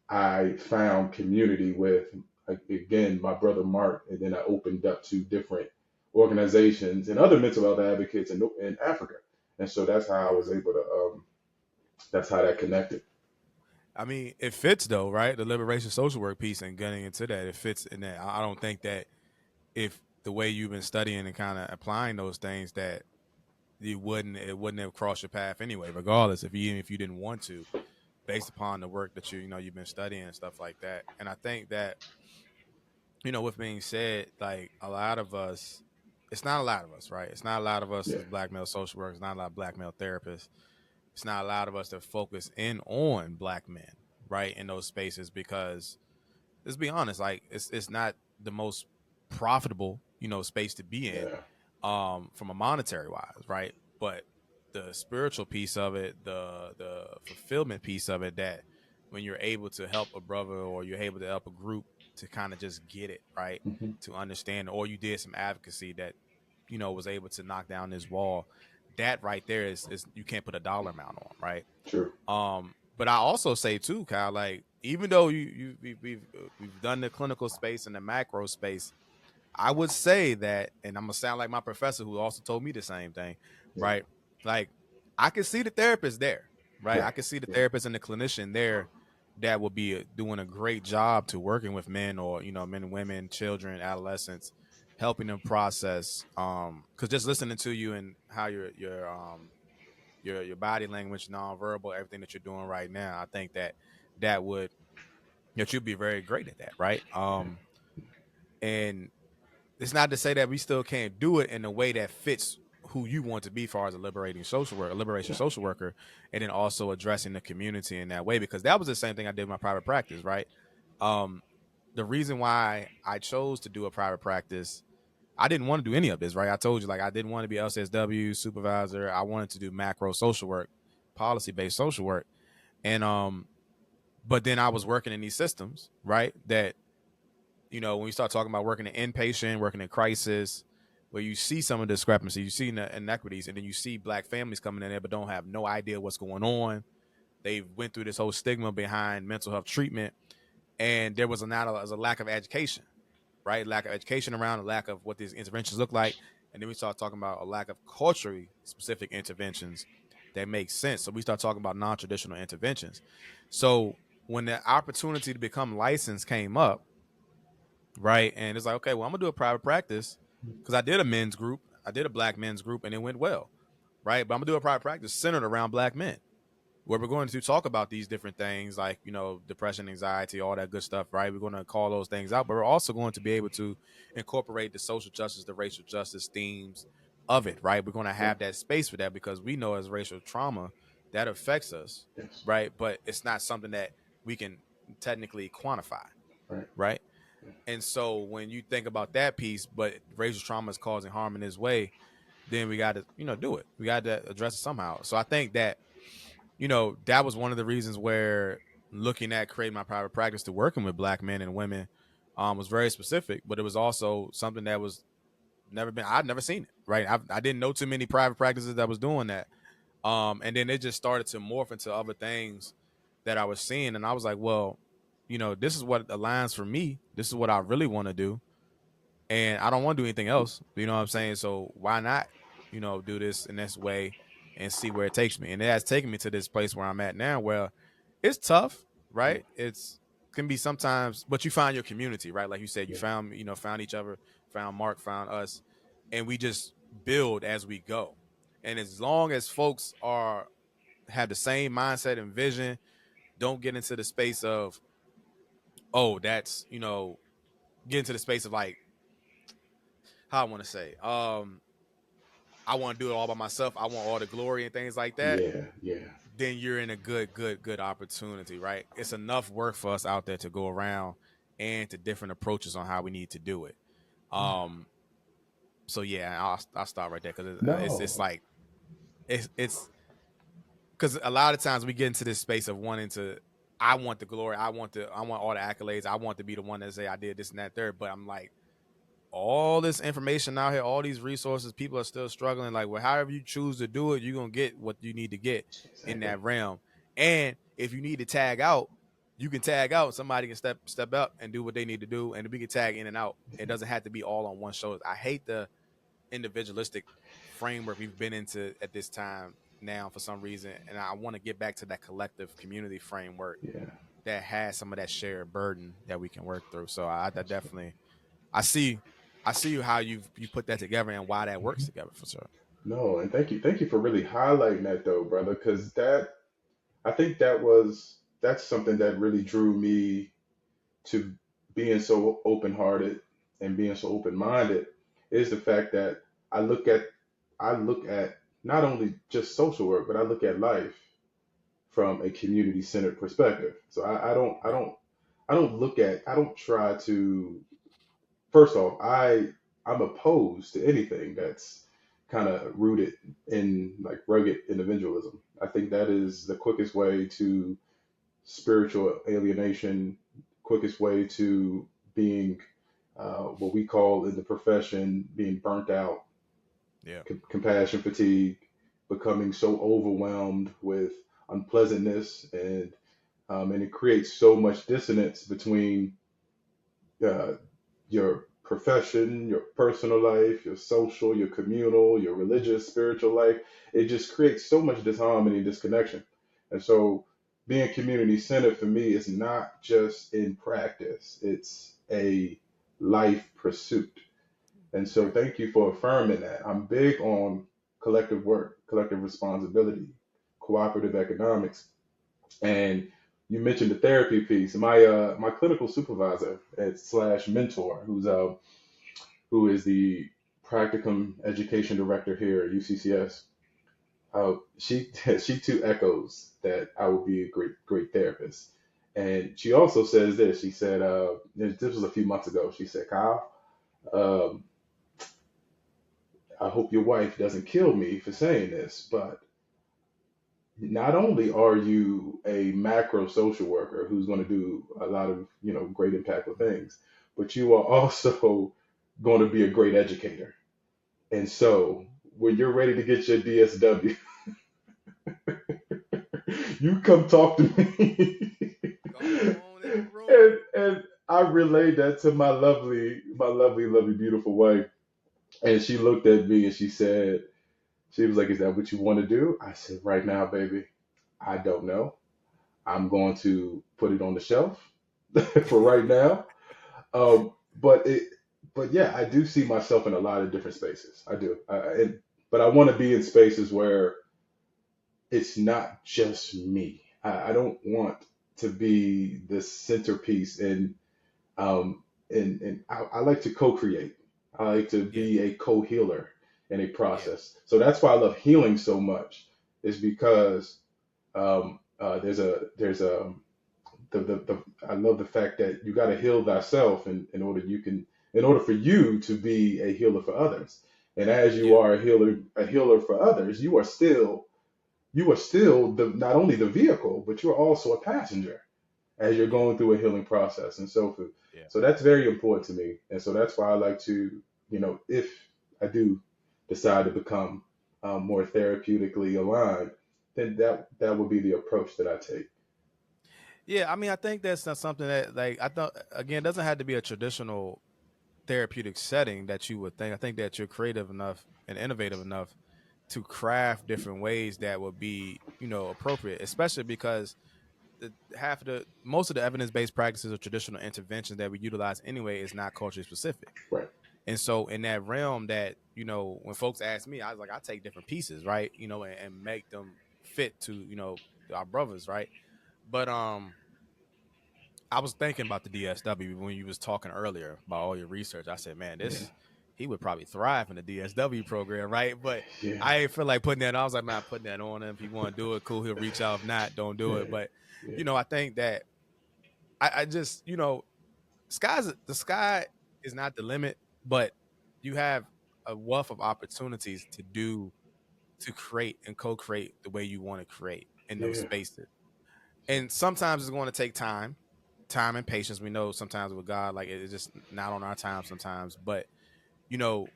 I found community with, again, my brother Mark, and then I opened up to different organizations and other mental health advocates in Africa, and so that's how I Yeah. was able to. That's how that connected. I mean, it fits though, right? The liberation social work piece and getting into that, it fits in that. I don't think that if the way you've been studying and kind of applying those things that it wouldn't have crossed your path anyway, regardless if you didn't want to, based upon the work that you've been studying and stuff like that. And I think that with being said, like a lot of us, it's not a lot of us, right? It's not a lot of us Yeah, as black male social workers, not a lot of black male therapists. It's not a lot of us that focus in on black men, right, in those spaces because let's be honest, like it's not the most profitable, space to be in. yeah, from a monetary wise, right? But the spiritual piece of it, the fulfillment piece of it, that when you're able to help a brother or you're able to help a group to kind of just get it right, Hmm. to understand, or you did some advocacy that was able to knock down this wall, that right there is you can't put a dollar amount on, right? True. But I also say too, Kyle, like even though we've done the clinical space and the macro space, I would say that, and I'm gonna sound like my professor who also told me the same thing, Yeah. right? Like I can see the therapist there, right? I Right. can see the Yeah. therapist and the clinician there that will be doing a great job to working with men, or men and women, children, adolescents, helping them process. Because just listening to you and how your body language, nonverbal, everything that you're doing right now, I think that would that you'd be very great at that, right? Yeah. And it's not to say that we still can't do it in a way that fits who you want to be, as far as a liberating social worker, a liberation Yeah. social worker, and then also addressing the community in that way. Because that was the same thing I did in my private practice, right? Um, the reason why I chose to do a private practice, I didn't want to do any of this, right? I told you, like, I didn't want to be LCSW supervisor. I wanted to do macro social work, policy based social work, and but then I was working in these systems, right? That when you start talking about working in inpatient, working in crisis, where you see some of the discrepancy, you see the inequities, and then you see Black families coming in there but don't have no idea what's going on. They went through this whole stigma behind mental health treatment, and there was a lack of education, right? Lack of education around, a lack of what these interventions look like, and then we start talking about a lack of culturally specific interventions that make sense. So we start talking about non-traditional interventions. So when the opportunity to become licensed came up, right? And it's like, okay, well, I'm gonna do a private practice because I did a men's group, I did a Black men's group, and it went well, right? But I'm gonna do a private practice centered around Black men, where we're going to talk about these different things like depression, anxiety, all that good stuff, right? We're going to call those things out, but we're also going to be able to incorporate the social justice, the racial justice themes of it, right? We're going to Yeah. have that space for that because we know as racial trauma that affects us, Yes. right? But it's not something that we can technically quantify, Right. right? Yeah. And so when you think about that piece, but racial trauma is causing harm in this way, then we got to, do it. We got to address it somehow. So I think that, that was one of the reasons where looking at creating my private practice to working with Black men and women was very specific, but it was also something that was I'd never seen it, right? I didn't know too many private practices that was doing that. And then it just started to morph into other things that I was seeing. And I was like, well, this is what aligns for me. This is what I really want to do, and I don't want to do anything else. You know what I'm saying? So why not, do this in this way and see where it takes me? And it has taken me to this place where I'm at now, where it's tough, Yeah. right? It's can be sometimes, but you find your community, right? Like you said, you Yeah. found each other, found Mark, found us, and we just build as we go. And as long as folks are have the same mindset and vision, don't get into the space of, oh, that's get into the space of like how I want to say, I want to do it all by myself. I want all the glory and things like that. Yeah. Yeah. Then you're in a good opportunity, right? It's enough work for us out there to go around and to different approaches on how we need to do it. Um, so yeah, I'll stop right there because it's No. like it's because a lot of times we get into this space of wanting to. I want the glory. I want all the accolades. I want to be the one that say I did this and that third. But I'm like, all this information out here, all these resources, people are still struggling. Like, well, however you choose to do it, you're gonna get what you need to get in Exactly. that realm. And if you need to tag out, you can tag out. Somebody can step up and do what they need to do, and we can tag in and out. It doesn't have to be all on one shoulder. I hate the individualistic framework we've been into at this time now for some reason, and I want to get back to that collective community framework Yeah. that has some of that shared burden that we can work through. So I definitely I see I see how you put that together and why that works Mhm. together for sure. No, and thank you for really highlighting that though, brother, because I think that's something that really drew me to being so open-hearted and being so open-minded is the fact that I look at I look at not only just social work, but I look at life from a community-centered perspective. So Right. I don't try to. First off, I'm opposed to anything that's kind of rooted in like rugged individualism. I think that is the quickest way to spiritual alienation, quickest way to being what we call in the profession being burnt out, Yeah. compassion fatigue, becoming so overwhelmed with unpleasantness, and it creates so much dissonance between uh, your profession, your personal life, your social, your communal, your religious, spiritual life. It just creates so much disharmony and disconnection. And so being community centered for me is not just in practice, it's a life pursuit. And so Right. thank you for affirming that. I'm big on collective work, collective responsibility, cooperative economics. And you mentioned the therapy piece. My clinical supervisor at slash mentor, who is the practicum education director here at UCCS, she she too echoes that I would be a great therapist. And she also says this. She said, this was a few months ago. She said, Kyle, um, I hope your wife doesn't kill me for saying this, but not only are you a macro social worker who's going to do a lot of great impactful things, but you are also going to be a great educator. And so when you're ready to get your DSW, you come talk to me. Come on in the room. And I relayed that to my lovely, beautiful wife. And she looked at me and she was like, "Is that what you want to do?" I said, "Right now, baby, I don't know. I'm going to put it on the shelf for right now." Um, but it, but yeah, I do see myself in a lot of different spaces. I do. But I want to be in spaces where it's not just me. I don't want to be the centerpiece, and I like to co-create. I like to Yeah. be a co-healer in a Yeah. process. So that's why I love healing so much. Is because there's a the I love the fact that you got to heal thyself in order for you to be a healer for others. And as you Yeah. are a healer for others, you are still the not only the vehicle, but you're also a passenger as you're Yeah. going through a healing process. And so Yeah. so that's very important to me. And so that's why I like to, if I do decide to become more therapeutically aligned, then that would be the approach that I take. Yeah. I mean, I think that's not something that, like, I thought, again, it doesn't have to be a traditional therapeutic setting that you would think. I think that you're creative enough and innovative enough to craft different ways that would be, appropriate, especially because half of the most of the evidence-based practices or traditional interventions that we utilize anyway is not culturally specific. Right. And so in that realm that, when folks ask me, I was like, I take different pieces, right? And make them fit to, our brothers, right? But I was thinking about the DSW when you was talking earlier about all your research. I said, man, Yeah. this he would probably thrive in the DSW program, right? But Yeah. I ain't feel like putting that on. I was like, man, putting that on him. If he want to do it, cool. He'll reach out. If not, don't do it. Yeah. But Yeah. I think that I just, the sky is not the limit, but you have a wealth of opportunities to create and co-create the way you want to create in those Yeah. spaces. And sometimes it's going to take time and patience. We know sometimes with God, like it's just not on our time sometimes, but you know,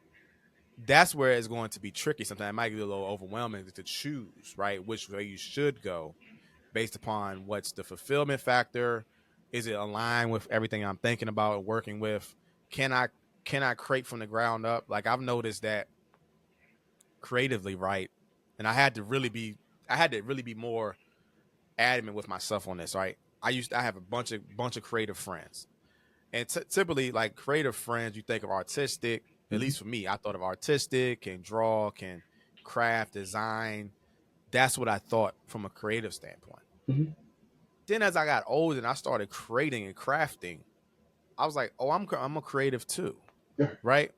that's where it's going to be tricky. Sometimes it might be a little overwhelming to choose, right? Which way you should go based upon what's the fulfillment factor. Is it aligned with everything I'm thinking about or working with? Can I can I create from the ground up? Like I've noticed that creatively, right? And I had to really be more adamant with myself on this, right? I have a bunch of creative friends. And typically, like creative friends, you think of artistic. At Hmm. least for me, I thought of artistic, can draw, can craft, design. That's what I thought from a creative standpoint. Hmm. Then, as I got older and I started creating and crafting, I was like, "Oh, I'm a creative too, Yeah. right?"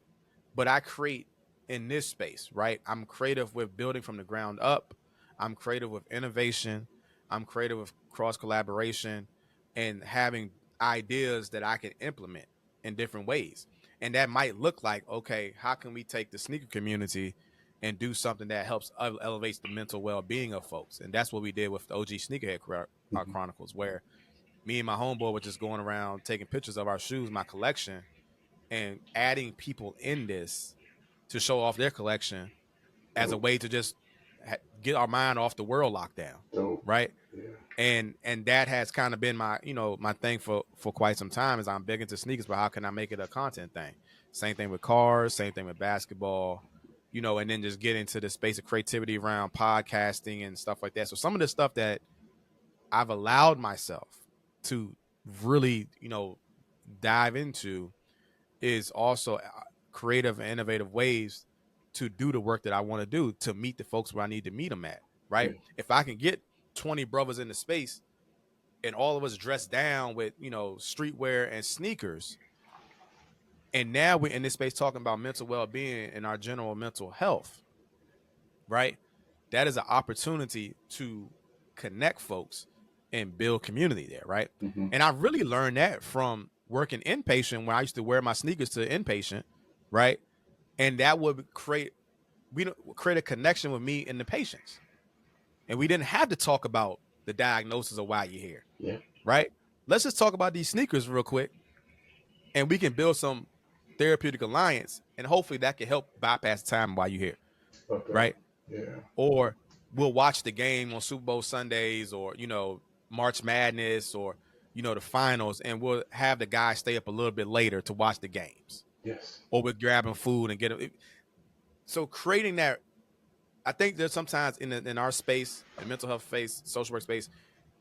But I create in this space, right? I'm creative with building from the ground up. I'm creative with innovation. I'm creative with cross collaboration and having ideas that I can implement in different ways. And that might look like, okay, how can we take the sneaker community and do something that helps elevates the mental well-being of folks? And that's what we did with the OG Sneakerhead Mhm. Chronicles, where me and my homeboy were just going around taking pictures of our shoes, my collection, and adding people in this to show off their collection as a Dope. way to just get our mind off the world lockdown, Dope. right? Yeah. And that has kind of been my my thing for quite some time. Is I'm big into sneakers, but how can I make it a content thing? Same thing with cars, same thing with basketball, and then just get into the space of creativity around podcasting and stuff like that. So some of the stuff that I've allowed myself to really dive into is also creative and innovative ways to do the work that I want to do to meet the folks where I need to meet them at, right? Yeah. If I can get 20 brothers in the space and all of us dressed down with, streetwear and sneakers, and now we're in this space talking about mental well-being and our general mental health, right? That is an opportunity to connect folks and build community there, right? Mm-hmm. And I really learned that from working inpatient when I used to wear my sneakers to inpatient, right? And that would create a connection with me and the patients. And we didn't have to talk about the diagnosis of why you're here, Yeah. right? Let's just talk about these sneakers real quick, and we can build some therapeutic alliance, and hopefully that can help bypass the time while you're here, Okay. right? Yeah. Or we'll watch the game on Super Bowl Sundays, or March Madness, or the finals, and we'll have the guys stay up a little bit later to watch the games, Yes. or we're grabbing food and get it. So creating that, I think there's sometimes in our space, in mental health space, social work space,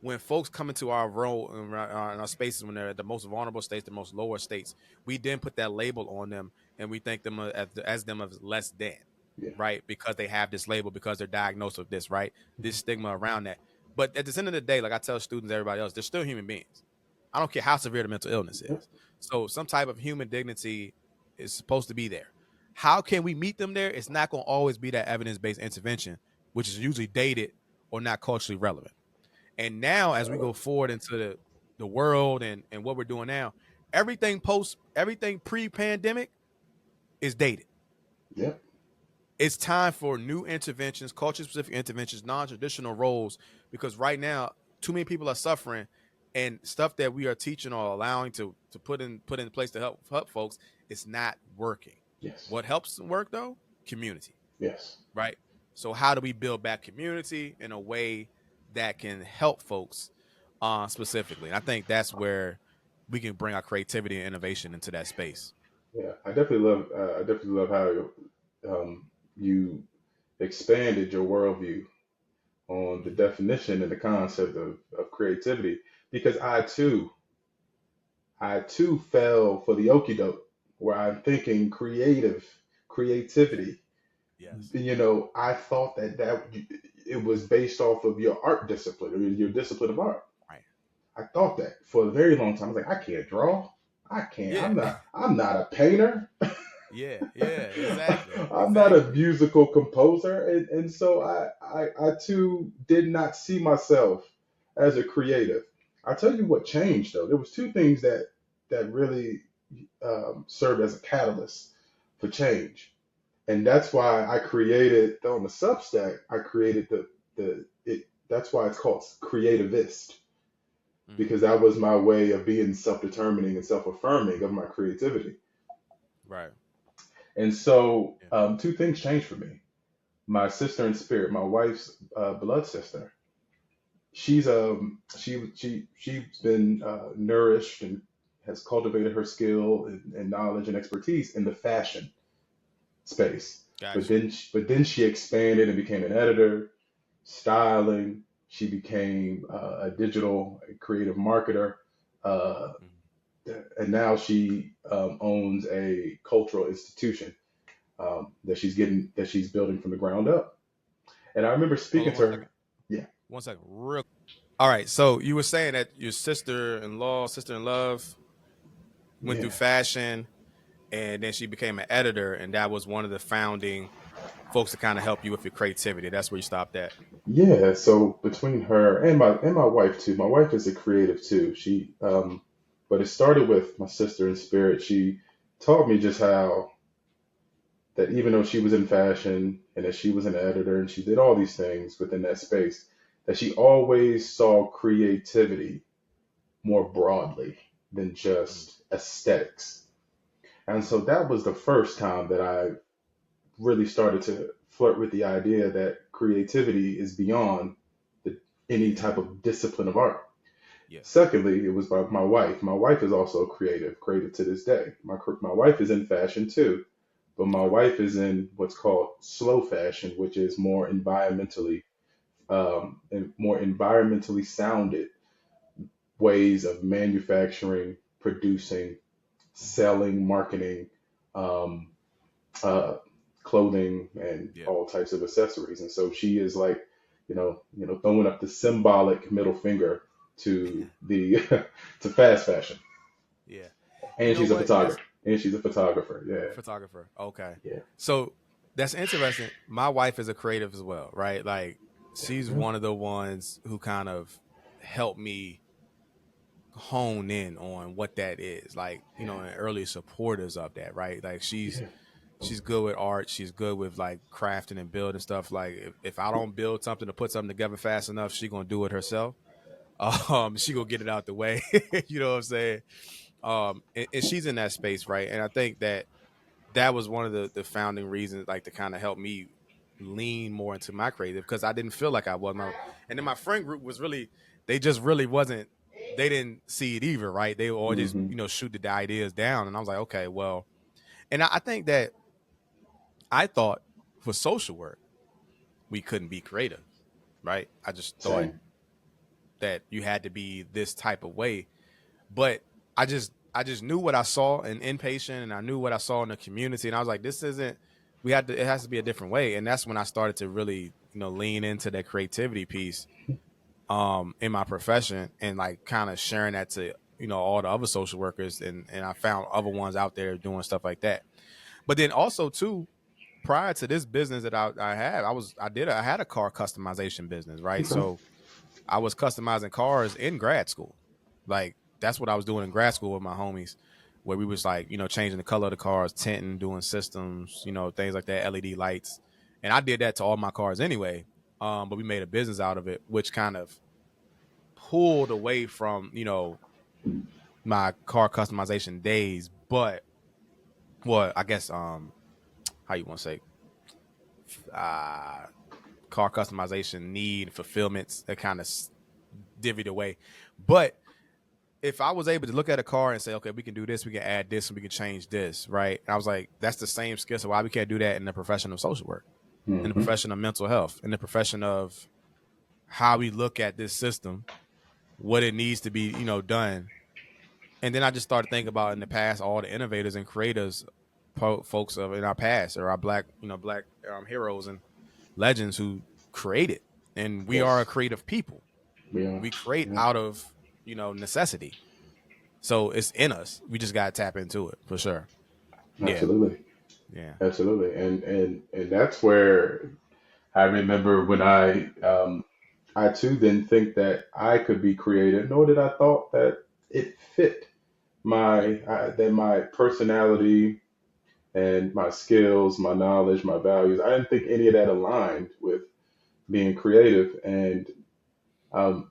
when folks come into our role in our spaces, when they're at the most vulnerable states, the most lower states, we then put that label on them, and we think them as them as less than, Yeah. right? Because they have this label, because they're diagnosed with this, right? This stigma around that. But at the end of the day, like I tell students, everybody else, they're still human beings. I don't care how severe the mental illness Yep. is. So some type of human dignity is supposed to be there. How can we meet them there? It's not going to always be that evidence-based intervention, which is usually dated or not culturally relevant. And now, as we go forward into the world and what we're doing now, everything pre-pandemic is dated. Yep. It's time for new interventions, culture-specific interventions, non-traditional roles, because right now, too many people are suffering, and stuff that we are teaching or allowing to put in place to help folks, it's not working. Yes. What helps work though? Community. Yes. Right. So how do we build back community in a way that can help folks specifically? And I think that's where we can bring our creativity and innovation into that space. Yeah. I definitely love how you expanded your worldview on the definition and the concept of creativity, because I too fell for the okie doke where I'm thinking creativity. Yes. I thought that it was based off of your art discipline or your discipline of art. Right. I thought that for a very long time. I was like, I can't draw. I can't. Yeah. I'm not a painter. Yeah. Exactly. I'm not a musical composer, and so I too did not see myself as a creative. I'll tell you what changed though. There was two things that really served as a catalyst for change, and that's why I created on the Substack. I created That's why it's called CREATIVST, because that was my way of being self-determining and self-affirming of my creativity. Right. And so two things changed for me. My sister in spirit, my wife's blood sister, she's been nourished and has cultivated her skill and knowledge and expertise in the fashion space. Gotcha. But then she expanded and became an editor, styling. She became a digital creative marketer, uh, and now she owns a cultural institution that she's building from the ground up. And I remember speaking to her. Yeah. 1 second. Real. All right. So you were saying that your sister-in-law, sister-in-love, went Yeah. through fashion, and then she became an editor, and that was one of the founding folks to kind of help you with your creativity. That's where you stopped at. Yeah. So between her and my wife too. My wife is a creative too. But it started with my sister in spirit. She taught me just how that even though she was in fashion and that she was an editor and she did all these things within that space, that she always saw creativity more broadly than Mm. just aesthetics. And so that was the first time that I really started to flirt with the idea that creativity is beyond the, any Yeah. type of discipline of art. Yeah. Secondly, it was by my wife. My wife is also creative to this day. My wife is in fashion too, but my Okay. wife is in what's called slow fashion, which is more environmentally sounded ways of manufacturing, producing, selling, marketing, um, uh, clothing, and Yeah. all types of accessories. And so she is like, throwing up the symbolic middle finger to the to fast fashion. Yeah. You And know she's a what? That's photographer. And she's a photographer. a photographer. Okay. Yeah. So that's interesting. My wife is a creative as well, right? Like she's Yeah. one of the ones who kind of helped me hone in on what that is. Like, Yeah. and early supporters of that, right? Like she's Yeah. she's good with art. She's good with like crafting and building stuff. Like if I don't build something to put something together fast enough, she gonna do it herself. She gonna get it out the way. You know what I'm saying? And she's in that space, right? And I think that was one of the founding reasons, like to kind of help me lean more into my creative because I didn't feel like I was my. And then my friend group was really, they just really wasn't. They didn't see it either, right? They would all just Hmm. shoot the ideas down, and I was like, okay, well, and I think that I thought for social work we couldn't be creative, right? I just thought Same. that you had to be this type of way, but I just knew what I saw in inpatient, and I knew what I saw in the community, and I was like, this isn't. We had to. It has to be a different way, and that's when I started to really lean into that creativity piece in my profession, and like kind of sharing that to all the other social workers, and I found other ones out there doing stuff like that. But then also too, prior to this business that I had, I had a car customization business, right? Okay. So I was customizing cars in grad school. Like that's what I was doing in grad school with my homies, where we was like, changing the color of the cars, tinting, doing systems, things like that, LED lights. And I did that to all my cars anyway. But we made a business out of it, which kind of pulled away from, my car customization days. But well, I guess how you want to say uh car customization need fulfillments that kind of divvied away. But if I was able to look at a car and say, okay, we can do this, we can add this, and we can change this, right? And I was like, that's the same skill. So why we can't do that in the profession of social work, in the Hmm. profession of mental health, in the profession of how we look at this system, what it needs to be, done. And then I just started thinking about in the past, all the innovators and creators, folks of in our past, or our black heroes and legends who created. And we are a Yes, creative people. we are. We create Yeah. out of, necessity. So it's in us. We just gotta tap into it for sure. Yeah. Absolutely. Yeah. Absolutely. And that's where I remember when I too didn't think that I could be creative, nor did I thought that it fit Yeah. that my personality and my skills, my knowledge, my values. I didn't think any of that aligned with being creative. Um,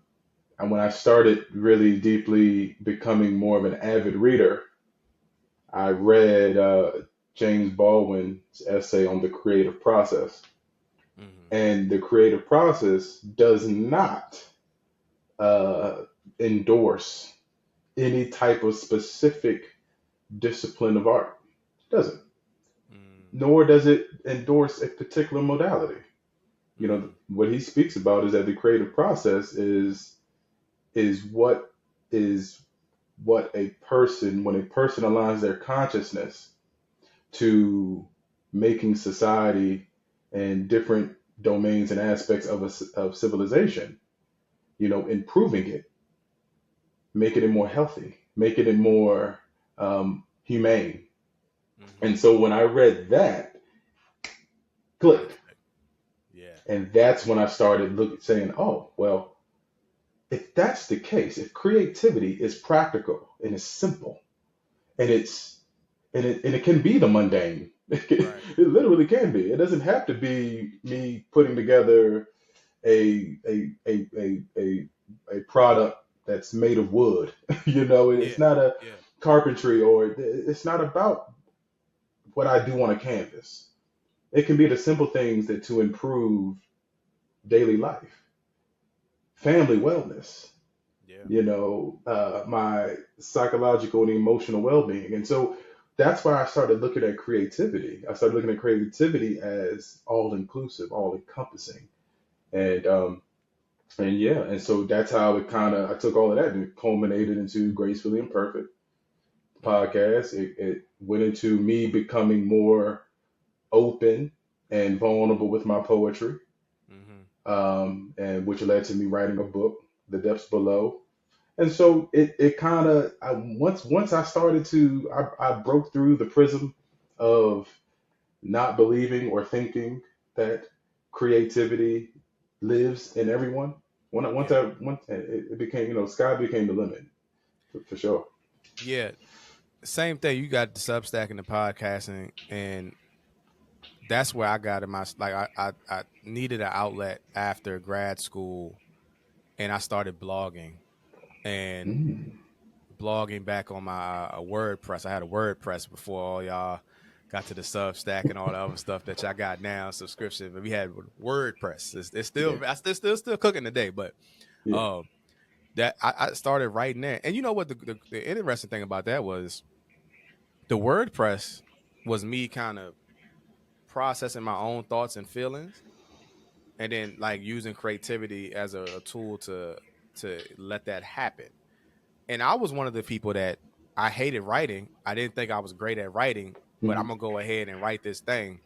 and when I started really deeply becoming more of an avid reader, I read James Baldwin's essay on the creative process. Hmm. And the creative process does not uh, endorse any type of specific discipline of art. It doesn't. Mm. Nor does it endorse a particular modality. Mm. What he speaks about is that the creative process is is what a person when a person aligns their consciousness to making society and different domains and aspects of civilization, improving it, making it more healthy, making it more humane. Hmm. And so when I read that, clicked. Perfect. Yeah. And that's when I started saying, oh, well, if that's the case, if creativity is practical and it's simple and and it can be the mundane. Right. It literally can be. It doesn't have to be me putting together a product that's made of wood. It's Yeah. not a Yeah. carpentry, or it's not about what I do on a canvas. It can be the simple things that to improve daily life, family wellness, Yeah. my psychological and emotional well-being. And so that's why I started looking at creativity. I started looking at creativity as all inclusive, all encompassing. And yeah, and so that's how it kind of, I took all of that and it culminated into Gracefully Imperfect Mm-hmm. podcast. It went into me becoming more open and vulnerable with my poetry, Mm-hmm. and which led to me writing a book, The Depths Below. And so it kind of, once I started to, I broke through the prism of not believing or thinking that creativity lives in everyone. Yeah. Once it became, sky became the limit, for sure. Yeah. Same thing. You got the Substack and the podcasting, and that's where I got in my like. I needed an outlet after grad school, and I started blogging and Mm. blogging back on my WordPress. I had a WordPress before all y'all got to the Substack and all the other stuff that y'all got now subscription. But we had WordPress. It's Yeah, still I still cooking today, but yeah. um that I started writing that. And you know what the interesting thing about that was the WordPress was me kind of processing my own thoughts and feelings, and then like using creativity as a tool to let that happen. And I was one of the people that I hated writing. I didn't think I was great at writing, but I'm Hmm. gonna go ahead and write this thing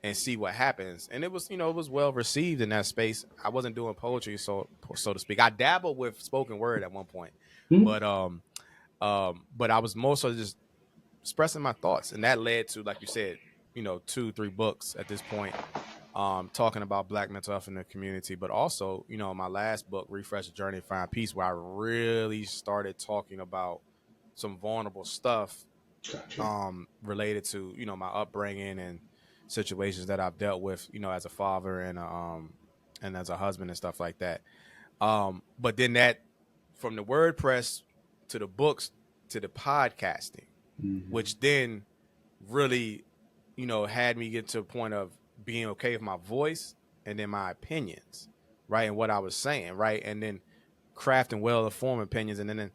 and see what happens. And it was, it was well received in that space. I wasn't doing poetry, so to speak. I dabbled with spoken word at one point, Hmm. but but I was more so just expressing my thoughts, and that led to, like you said, 2, 3 books at this point, talking about Black mental health in the community, but also, my last book, Refresh the Journey, Find Peace, where I really started talking about some vulnerable stuff, Gotcha. related to, my upbringing and situations that I've dealt with, as a father and as a husband and stuff like that. But then that, from the WordPress to the books to the podcasting, Hmm. which then really, had me get to a point of being okay with my voice and then my opinions, right? And what I was saying, right? And then crafting well informed opinions, and then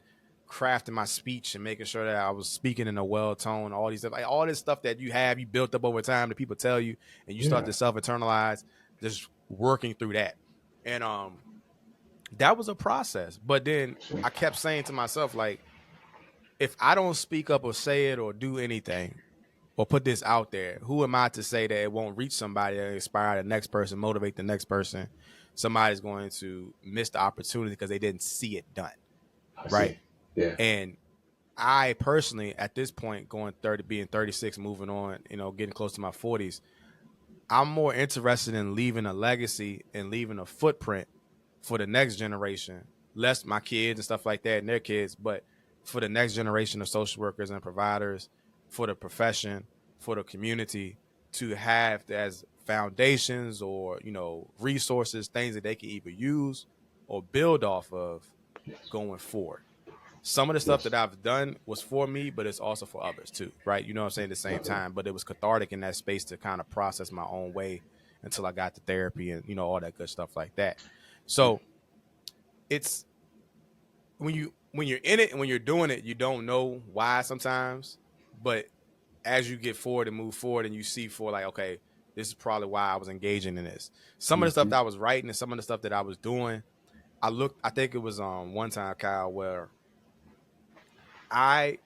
crafting my speech and making sure that I was speaking in a well tone, all these stuff, like all this stuff that you built up over time that people tell you, and you start Yeah. to self internalize, just working through that. And that was a process. But then Gotcha. I kept saying to myself, like, if I don't speak up or say it or do anything or put this out there, who am I to say that it won't reach somebody and inspire the next person, motivate the next person? Somebody's going to miss the opportunity because they didn't see it done, I right? see. Yeah. And I personally, at this point, going 30, being 36, moving on, getting close to my 40s, I'm more interested in leaving a legacy and leaving a footprint for the next generation, less my kids and stuff like that and their kids, but for the next generation of social workers and providers, for the profession, for the community, to have as foundations or, resources, things that they can either use or build off of Yes. going forward. Some of the stuff Yes. that I've done was for me, but it's also for others too, right? You know what I'm saying? At the same Definitely. time, but it was cathartic in that space to kind of process my own way until I got to therapy and, all that good stuff like that. Yeah. So it's when you're in it and when you're doing it, you don't know why sometimes, but as you get forward and move forward and you see for like, okay, this is probably why I was engaging in this. Some of the stuff Hmm. that I was writing and some of the stuff that I was doing, I think it was one time, Kyle, where I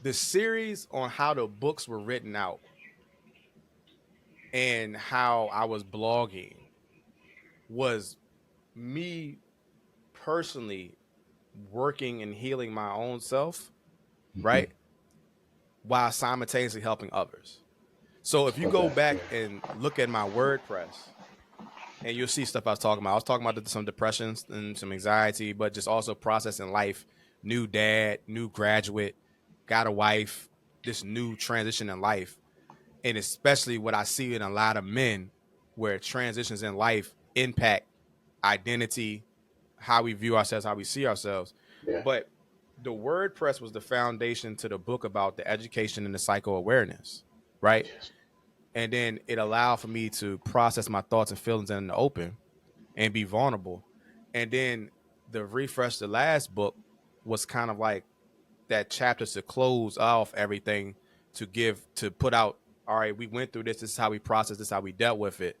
the series on how the books were written out and how I was blogging was me personally working and healing my own self, Hmm. right? While simultaneously helping others. So if you Love go that. Yeah. back and look at my WordPress, and you'll see stuff I was talking about. I was talking about some depression and some anxiety, but just also processing life. New dad, new graduate, got a wife, this new transition in life, and especially what I see in a lot of men, where transitions in life impact identity, how we view ourselves, how we see ourselves. Yeah. But the WordPress was the foundation to the book about the education and the psycho awareness, right? Yes. And then it allowed for me to process my thoughts and feelings in the open and be vulnerable. And then the refresh, the last book, was kind of like that chapter to close off everything, to put out, all right, we went through this. This is how we processed. This is how we dealt with it.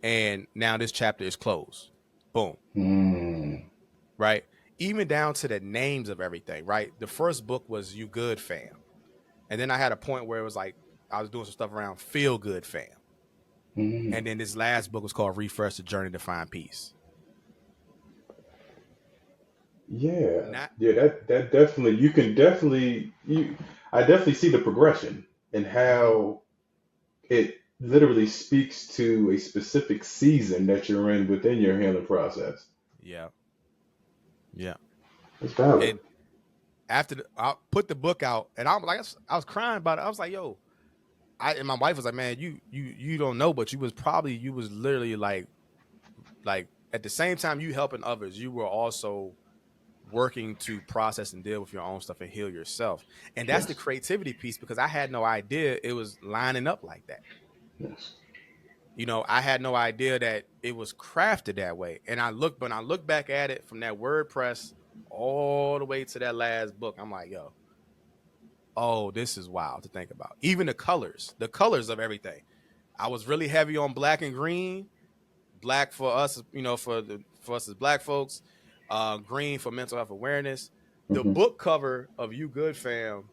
And now this chapter is closed. Boom. Mm. Right. Even down to the names of everything. Right. The first book was You Good Fam. And then I had a point where it was like, I was doing some stuff around Feel Good Fam. Mm. And then this last book was called Refresh, the Journey to Find Peace. Yeah. Not, Yeah, that definitely, you can definitely, I definitely see the progression and mm-hmm. how it literally speaks to a specific season that you're in within your healing process. Yeah. Yeah. It's valid. And after I put the book out, and I'm like, I was crying about it. I was like, yo, and my wife was like, man, you don't know, but you was literally like at the same time you helping others, you were also working to process and deal with your own stuff and heal yourself. And that's the Yes. creativity piece, because I had no idea it was lining up like that. Yes. I had no idea that it was crafted that way. And when I look back at it from that WordPress all the way to that last book, I'm like, yo, oh, this is wild to think about. Even the colors of everything. I was really heavy on black and green. Black for us, for us as black folks. Green for mental health awareness. The Mm-hmm. book cover of You Good Fam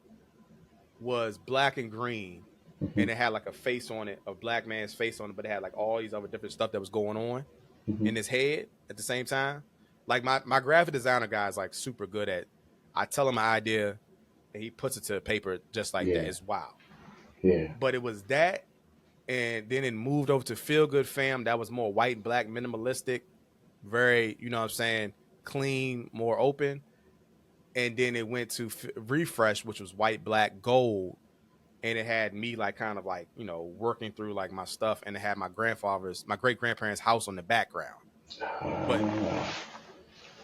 was black and green, Mm-hmm. and it had like a face on it, a black man's face on it, but it had like all these other different stuff that was going on Mm-hmm. in his head at the same time. Like my graphic designer guy is like super good at. I tell him my idea, and he puts it to paper just like that. Yeah. It's wild. Yeah. But it was that, and then it moved over to Feel Good Fam. That was more white and black, minimalistic, very, what I'm saying, clean, more open. And then it went to Refresh, which was white, black, gold, and it had me like kind of like working through like my stuff, and it had my great grandparents' house on the background.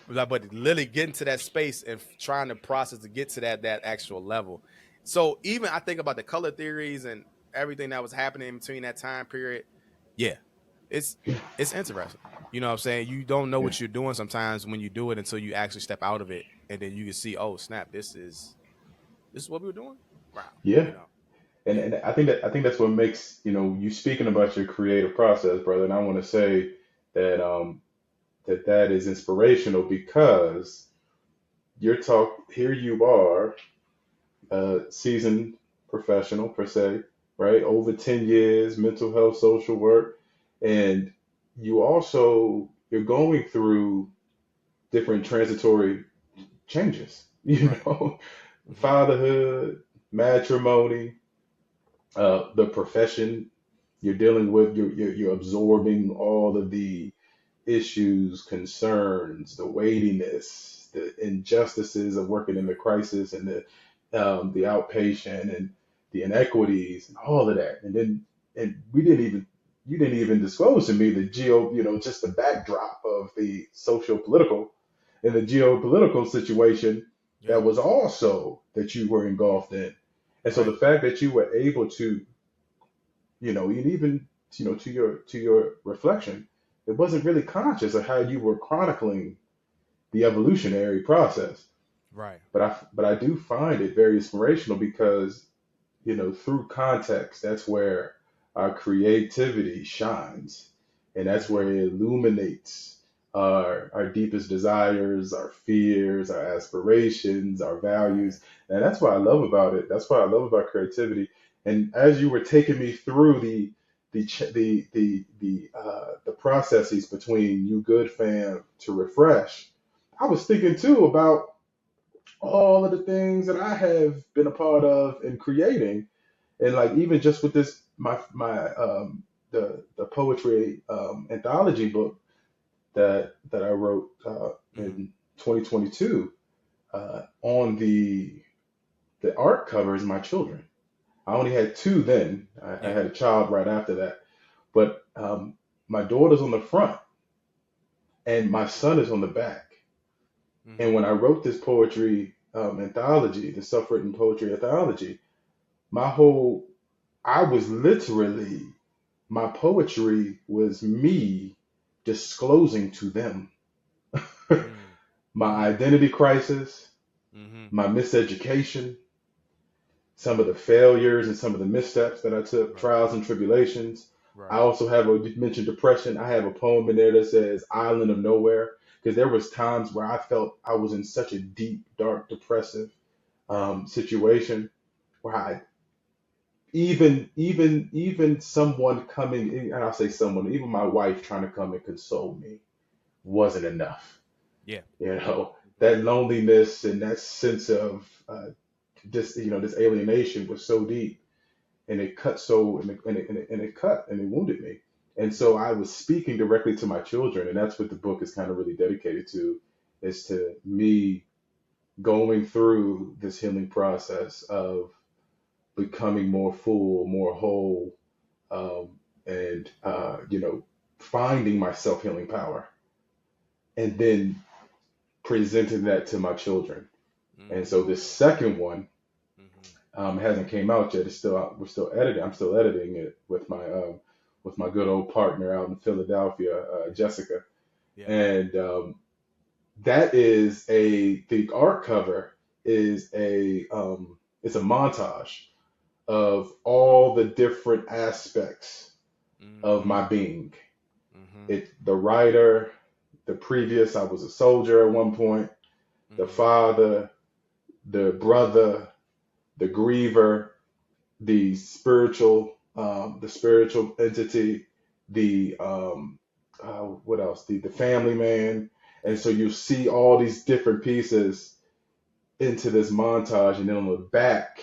But literally getting to that space and trying to process to get to that actual level. So even I think about the color theories and everything that was happening in between that time period. Yeah, it's interesting. You know what I'm saying? You don't know Yeah. what you're doing sometimes when you do it until you actually step out of it, and then you can see, oh snap, this is what we were doing. Wow. Yeah. And, Yeah. and I think that's what makes, you speaking about your creative process, brother. And I want to say that that is inspirational, because here you are, a seasoned professional per se, right? Over 10 years, mental health, social work, and you're going through different transitory changes, Right. Mm-hmm. fatherhood, matrimony, the profession you're dealing with, you're absorbing all of the issues, concerns, the weightiness, the injustices of working in the crisis, and the outpatient, and the inequities and all of that. And then, and you didn't even disclose to me the just the backdrop of the social political and the geopolitical situation Yeah. that was also that you were engulfed in. And so Right. the fact that you were able to, and even, to your reflection, it wasn't really conscious of how you were chronicling the evolutionary process. Right. But I do find it very inspirational, because, through context, that's where our creativity shines, and that's Mm-hmm. where it illuminates our deepest desires, our fears, our aspirations, our Right. values. And that's what I love about it. That's what I love about creativity. And as you were taking me through the processes between You Good Fam to Refresh, I was thinking too about all of the things that I have been a part of in creating, and like even just with this my the poetry anthology book that I wrote Mm-hmm. in 2022, on the art covers my children. I only had two then. I Yeah. had a child right after that. But my daughter's on the front and my son is on the back. And Mm-hmm. when I wrote this poetry anthology, the self-written poetry anthology, my whole, I was literally, my poetry was me disclosing to them my Mm-hmm. identity crisis, Mm-hmm. my miseducation, some of the failures and some of the missteps that I took, Right. trials and tribulations. I Right. also have you mentioned depression. I have a poem in there that says "Island of Nowhere" because there was times where I felt I was in such a deep, dark, depressive Right. situation where I even someone coming, and I'll say someone, even my wife trying to come and console me wasn't enough. Yeah. You know, Mm-hmm. that loneliness and that sense of this alienation was so deep, and it cut so and it cut and it wounded me. And so I was speaking directly to my children, and that's what the book is kind of really dedicated to, is to me going through this healing process of becoming more full, more whole, and finding my self healing power, and then presenting that to my children. And Mm-hmm. so this second one Mm-hmm. hasn't came out yet. It's still out. We're still editing. I'm still editing it with my good old partner out in Philadelphia, Jessica. Yeah. And that is the art cover is it's a montage of all the different aspects of Mm-hmm. my being. Mm-hmm. It the writer, the previous. I was a soldier at one point. The Mm-hmm. father, the brother, the griever, the spiritual entity, the what else? The family man. And Yeah. so you see all these different pieces into this montage, and then on the back,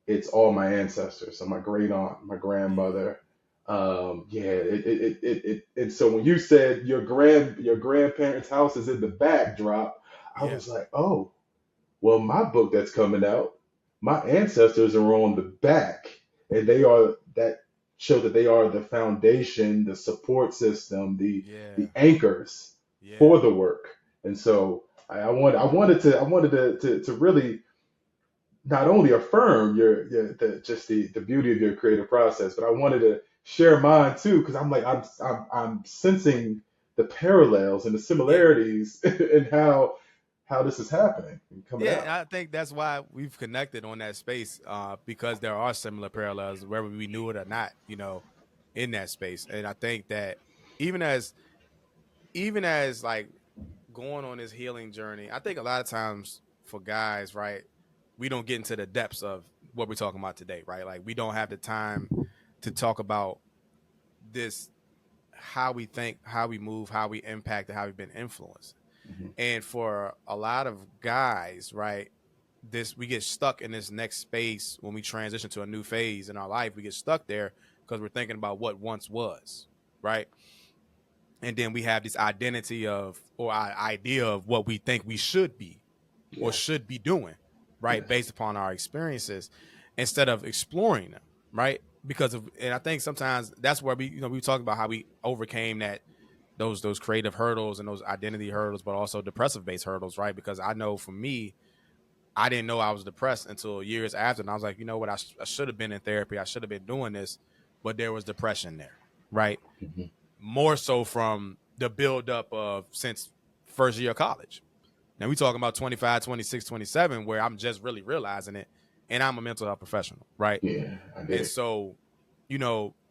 it's all my ancestors. So my great aunt, my Mm-hmm. grandmother. And so when you said your grandparents' house is in the backdrop, I Yeah. was like, oh, well, my book that's coming out, my ancestors are on the back, and they are that show that they are the foundation, the support system, the Yeah. anchors Yeah. for the work. And so I wanted to really not only affirm your the beauty of your creative process, but I wanted to share mine too because I'm sensing the parallels and the Yeah. similarities in Yeah. how this is happening and coming Yeah, and out. I think that's why we've connected on that space, because there are similar parallels, whether we knew it or not, in that space. And I think that even as like going on this healing journey, I think a lot of times for guys, right, we don't get into the depths of what we're talking about today, right? Like we don't have the time to talk about this, how we think, how we move, how we impact, and how we've been influenced. Mhm. And for a lot of guys, right, this we get stuck in this next space when we transition to a new phase in our life. We get stuck there because we're thinking about what once was, right? And then we have this identity of or our idea of what we think we should be or Yes, should be doing, right, yes. based upon our experiences, instead of exploring them, right? Because of, and I think sometimes that's where we talk about how we overcame those creative hurdles and those identity hurdles, but also depressive based hurdles, right? Because I know for me, I didn't know I was depressed until years after, and I was like, you know what, I should have been in therapy, I should have been doing this, but there was depression there, right? Mhm. More so from the buildup of since first year of college. Now we talking about 25, 26, 27, where I'm just really realizing it, and I'm a mental health professional, right? Yeah, I get And it. so,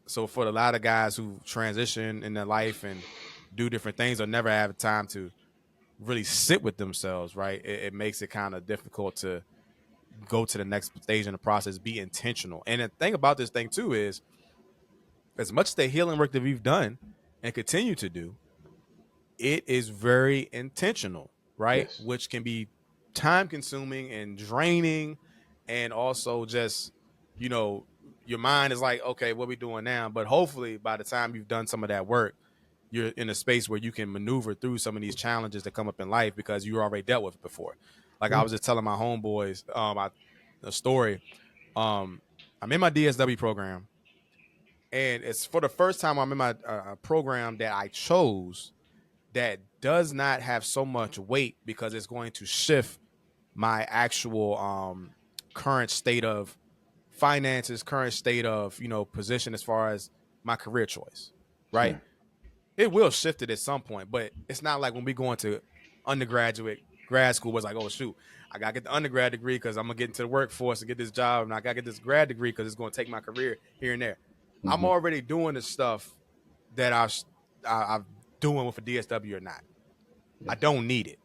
so for a lot of guys who transition in their life and do different things or never have time to really sit with themselves, right? It makes it kind of difficult to go to the next stage in the process, be intentional. And the thing about this thing too is, as much as the healing work that we've done and continue to do, it is very intentional, right? Yes. Which can be time consuming and draining, and also just, you know, your mind is like, okay, what are we doing now? But hopefully by the time you've done some of that work, you're in a space where you can maneuver through some of these challenges that come up in life because you already dealt with it before. Like I Yeah. was just telling my homeboys a story. Um, I'm in my DSW program, and it's for the first time I'm in my program that I chose that does not have so much weight because it's going to shift my actual current state of finances, current state of position as far as my career choice, right? Yeah. It will shift it at some point, but it's not like when we go into undergraduate grad school was like, oh shoot, I gotta get the undergrad degree because I'm gonna get into the workforce to get this job, and I gotta get this grad degree because it's gonna take my career here and there. I'm Hmm. already doing the stuff that I'm doing with a DSW or not. Yeah. I don't need it,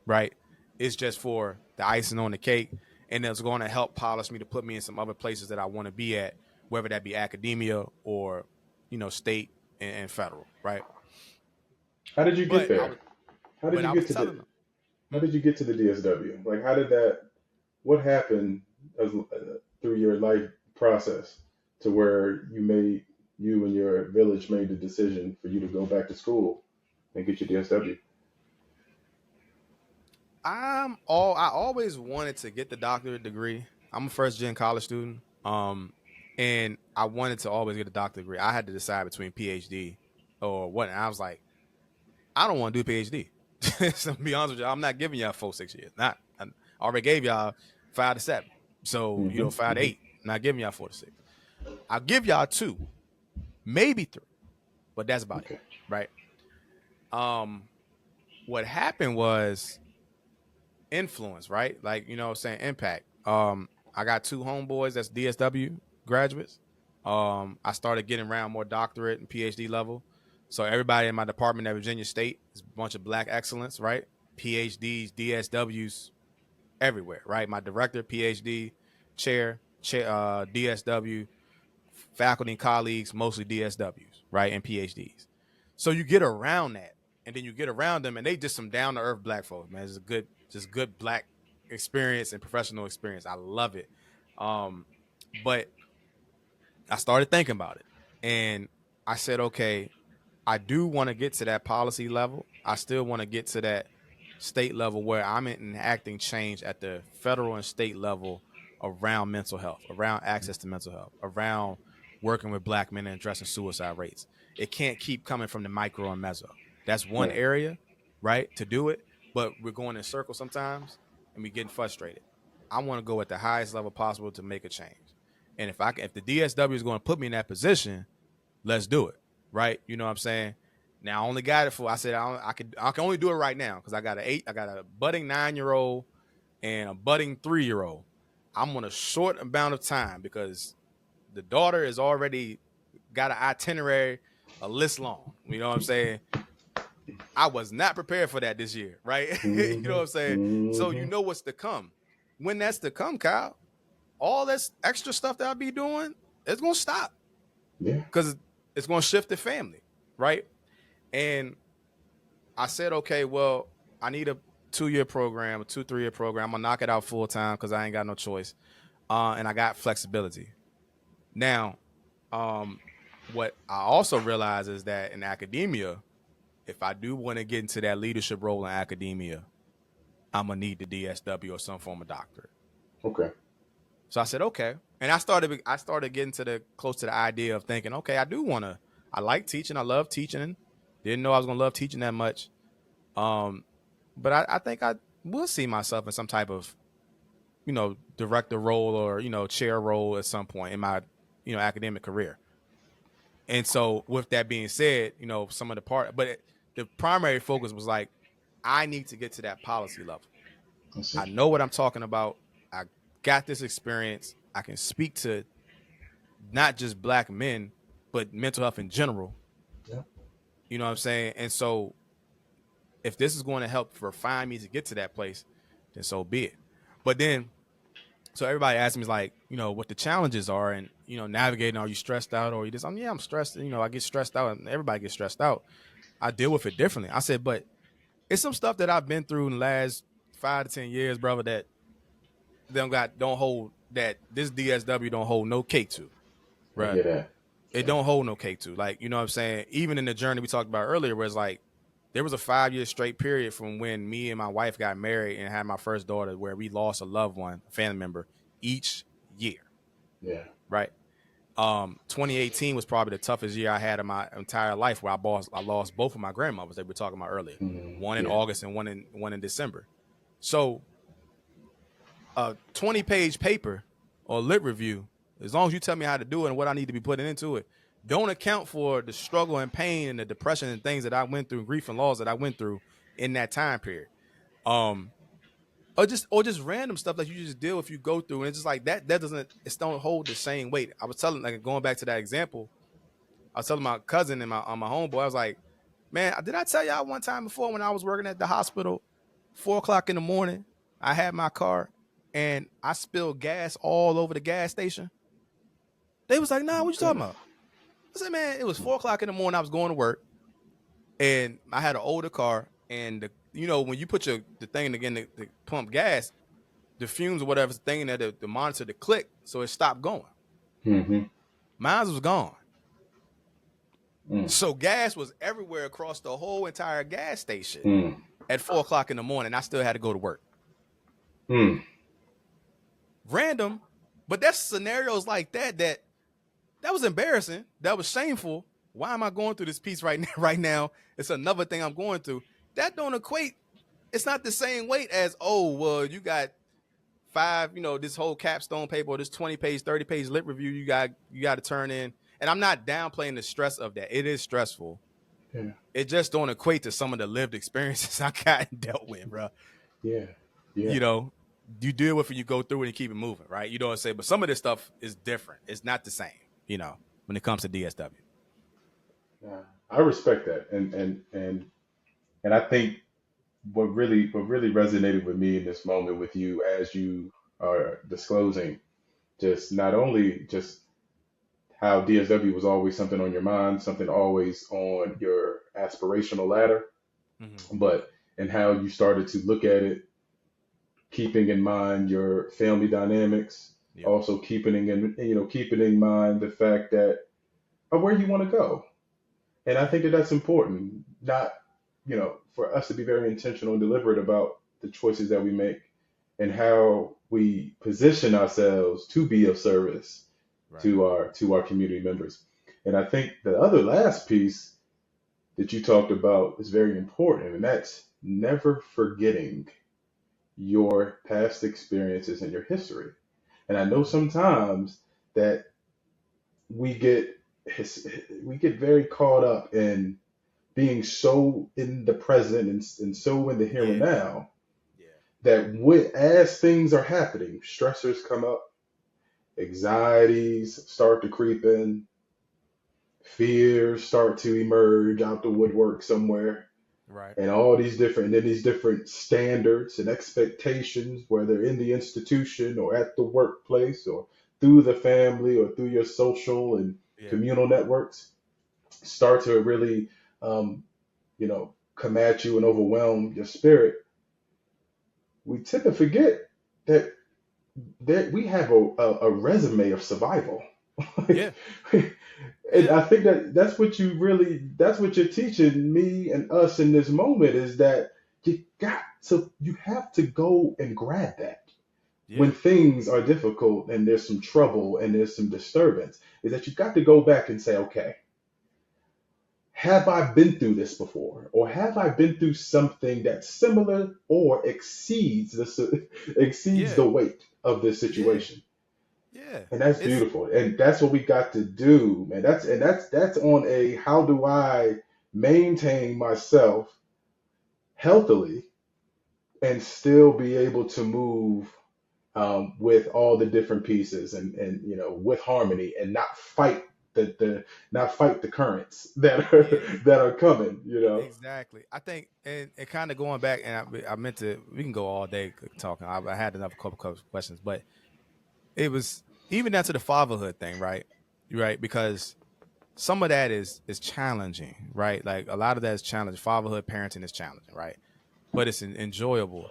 right? It's just for the icing on the cake, and it's going to help polish me to put me in some other places that I want to be at, whether that be academia or state and federal, right? How did you get But I there? was How did but you I get was to telling the them, How hmm? did you get to the DSW? Like, how did that? What happened as, through your life process to where you and your village made the decision for you to go back to school and get your DSW? I always wanted to get the doctorate degree. I'm a first gen college student. And I wanted to always get a doctorate degree. I had to decide between PhD or what. And I was like, I don't want to do a PhD. So to be honest with you, I'm not giving y'all 4 6 years. Not I already gave y'all 5 to 7. So, Hmm. 5 to 8. Not giving y'all 4 to 6. I'll give y'all 2, maybe 3, but that's about it. Okay. Right. Um, what happened was influence, right? Like, what I'm saying, impact. I got 2 homeboys that's DSW graduates. I started getting around more doctorate and PhD level. So everybody in my department at Virginia State is a bunch of black excellence, right? PhDs, DSWs everywhere, right? My director, PhD, chair, DSW, faculty and colleagues, mostly DSWs, right? And PhDs. So you get around that, and then you get around them, and they just some down to earth black folks, man. It's a just good black experience and professional experience. I love it. But I started thinking about it, and I said, okay, I do want to get to that policy level. I still want to get to that state level where I'm enacting change at the federal and state level around mental health, around access to mental health, around working with black men and addressing suicide rates. It can't keep coming from the micro and meso. That's one Right. area, right, to do it, but we're going in circles sometimes and we're getting frustrated. I want to go at the highest level possible to make a change. And if the DSW is going to put me in that position, let's do it, right? You know what I'm saying? Now I only got it for. I said I can only do it right now because I got a budding 9-year old and a budding 3-year old. I'm on a short amount of time because the daughter is already got an itinerary a list long. You know what I'm saying? I was not prepared for that this year, right? You know Hmm. what I'm saying? So you Hmm. know what's to come. When that's to come, Kyle, all this extra stuff that I'll be doing, it's gonna stop Yeah. because it's gonna shift the family, right? And I said, okay, well, I need a 2-year program, a 2 3 year program. I'm gonna knock it out full time because I ain't got no choice, and I got flexibility. Now, um, what I also realize is that in academia, if I do want to get into that leadership role in academia, I'm gonna need the DSW or some form of doctorate. Okay. So I said, okay, and I started getting to the close to the idea of thinking, okay, I do want to. I like teaching. I love teaching. Didn't know I was gonna love teaching that much. Um, but I think I will see myself in some type of director role or chair role at some point in my academic career. And so with that being said, some of the primary focus was like I need to get to that policy level. I see. I know what I'm talking about. I got this experience. I can speak to not just black men but mental health in general. Yeah. You know what I'm saying? And so if this is going to help refine me to get to that place, then so be it. But then so everybody asks me like, what the challenges are and, navigating, are you stressed out or you just, yeah, I'm stressed. I get stressed out and everybody gets stressed out. I deal with it differently. I said, but it's some stuff that I've been through in the last 5 to 10 years, brother, that don't hold that this DSW don't hold no cake to, I right? hear that. It Yeah. don't hold no cake to. Like, you know what I'm saying? Even in the journey we talked about earlier, where it's like there was a 5 year straight period from when me and my wife got married and had my first daughter where we lost a loved one, a family member each year. Yeah. right? 2018 was probably the toughest year I had in my entire life, where I lost both of my grandmothers that we were talking about earlier, one in Yeah. August and one in December. So a 20-page paper or lit review, as long as you tell me how to do it and what I need to be putting into it, don't account for the struggle and pain and the depression and things that I went through, grief and loss that I went through in that time period. Um, or just random stuff that you just deal with, you go through, and it's just like that doesn't, it don't hold the same weight. I was telling, like, going back to that example, I was telling my cousin and my homeboy, I was like, man, did I tell y'all one time before when I was working at the hospital, 4 o'clock in the morning, I had my car and I spilled gas all over the gas station? They was like, nah, what you talking about? I said, man, it was 4 o'clock in the morning. I was going to work and I had an older car, and when you put the thing again to pump gas, the fumes or whatever's thing that the monitor to click, so it stopped going. Mm-hmm. Mine was gone. Mm. So gas was everywhere across the whole entire gas station Mm. at 4 o'clock in the morning. I still had to go to work. Mm. Random, but that's scenarios like that was embarrassing. That was shameful. Why am I going through this piece right now? Right now, it's another thing I'm going through. That don't equate. It's not the same weight as, oh, well, you got five, this whole capstone paper or this 20-page, 30-page lit review you got to turn in. And I'm not downplaying the stress of that. It is stressful. Yeah. It just don't equate to some of the lived experiences I got and dealt with, bro. Yeah. Yeah. You deal with it, you go through it and keep it moving, right? You know what I'm saying? But some of this stuff is different. It's not the same, when it comes to DSW. Yeah. I respect that, and I think what really resonated with me in this moment with you as you are disclosing just not only just how DSW was always something on your mind, something always on your aspirational ladder, Mm-hmm. but and how you started to look at it, keeping in mind your family dynamics, Yep. also keeping in mind the fact that of where you want to go. And I think that that's important, not, for us to be very intentional and deliberate about the choices that we make and how we position ourselves to be of service Right. to our community members. And I think the other last piece that you talked about is very important, and that's never forgetting your past experiences and your history. And I know Mm-hmm. sometimes that we get we get very caught up in being so in the present and so in the here and Yeah. now Yeah. that as things are happening, stressors come up, anxieties start to creep in, fears start to emerge out the woodwork somewhere, Right. and all these different standards and expectations, whether in the institution or at the workplace or through the family or through your social and Yeah. communal networks, start to really come at you and overwhelm your spirit. We tend to forget that we have a resume of survival. Yeah. And Yeah. I think that's what you're teaching me and us in this moment, is that you have to go and grab that when Yeah. things are difficult and there's some trouble and there's some disturbance, is that you got to go back and say, okay, have I been through this before? Or have I been through something that's similar or exceeds Yeah. the weight of this Yeah. situation? Yeah. And that's It's beautiful. And that's what we got to do, man. That's on a how do I maintain myself healthily and still be able to move with all the different pieces and with harmony and not fight the currents that are yeah. that are coming. Exactly. I think, and kind of going back, and I meant to. We can go all day talking. I had another couple questions, but it was even down to the fatherhood thing, right? Right, because some of that is challenging, right? Like a lot of that is challenging. Fatherhood, parenting is challenging, right? But it's enjoyable.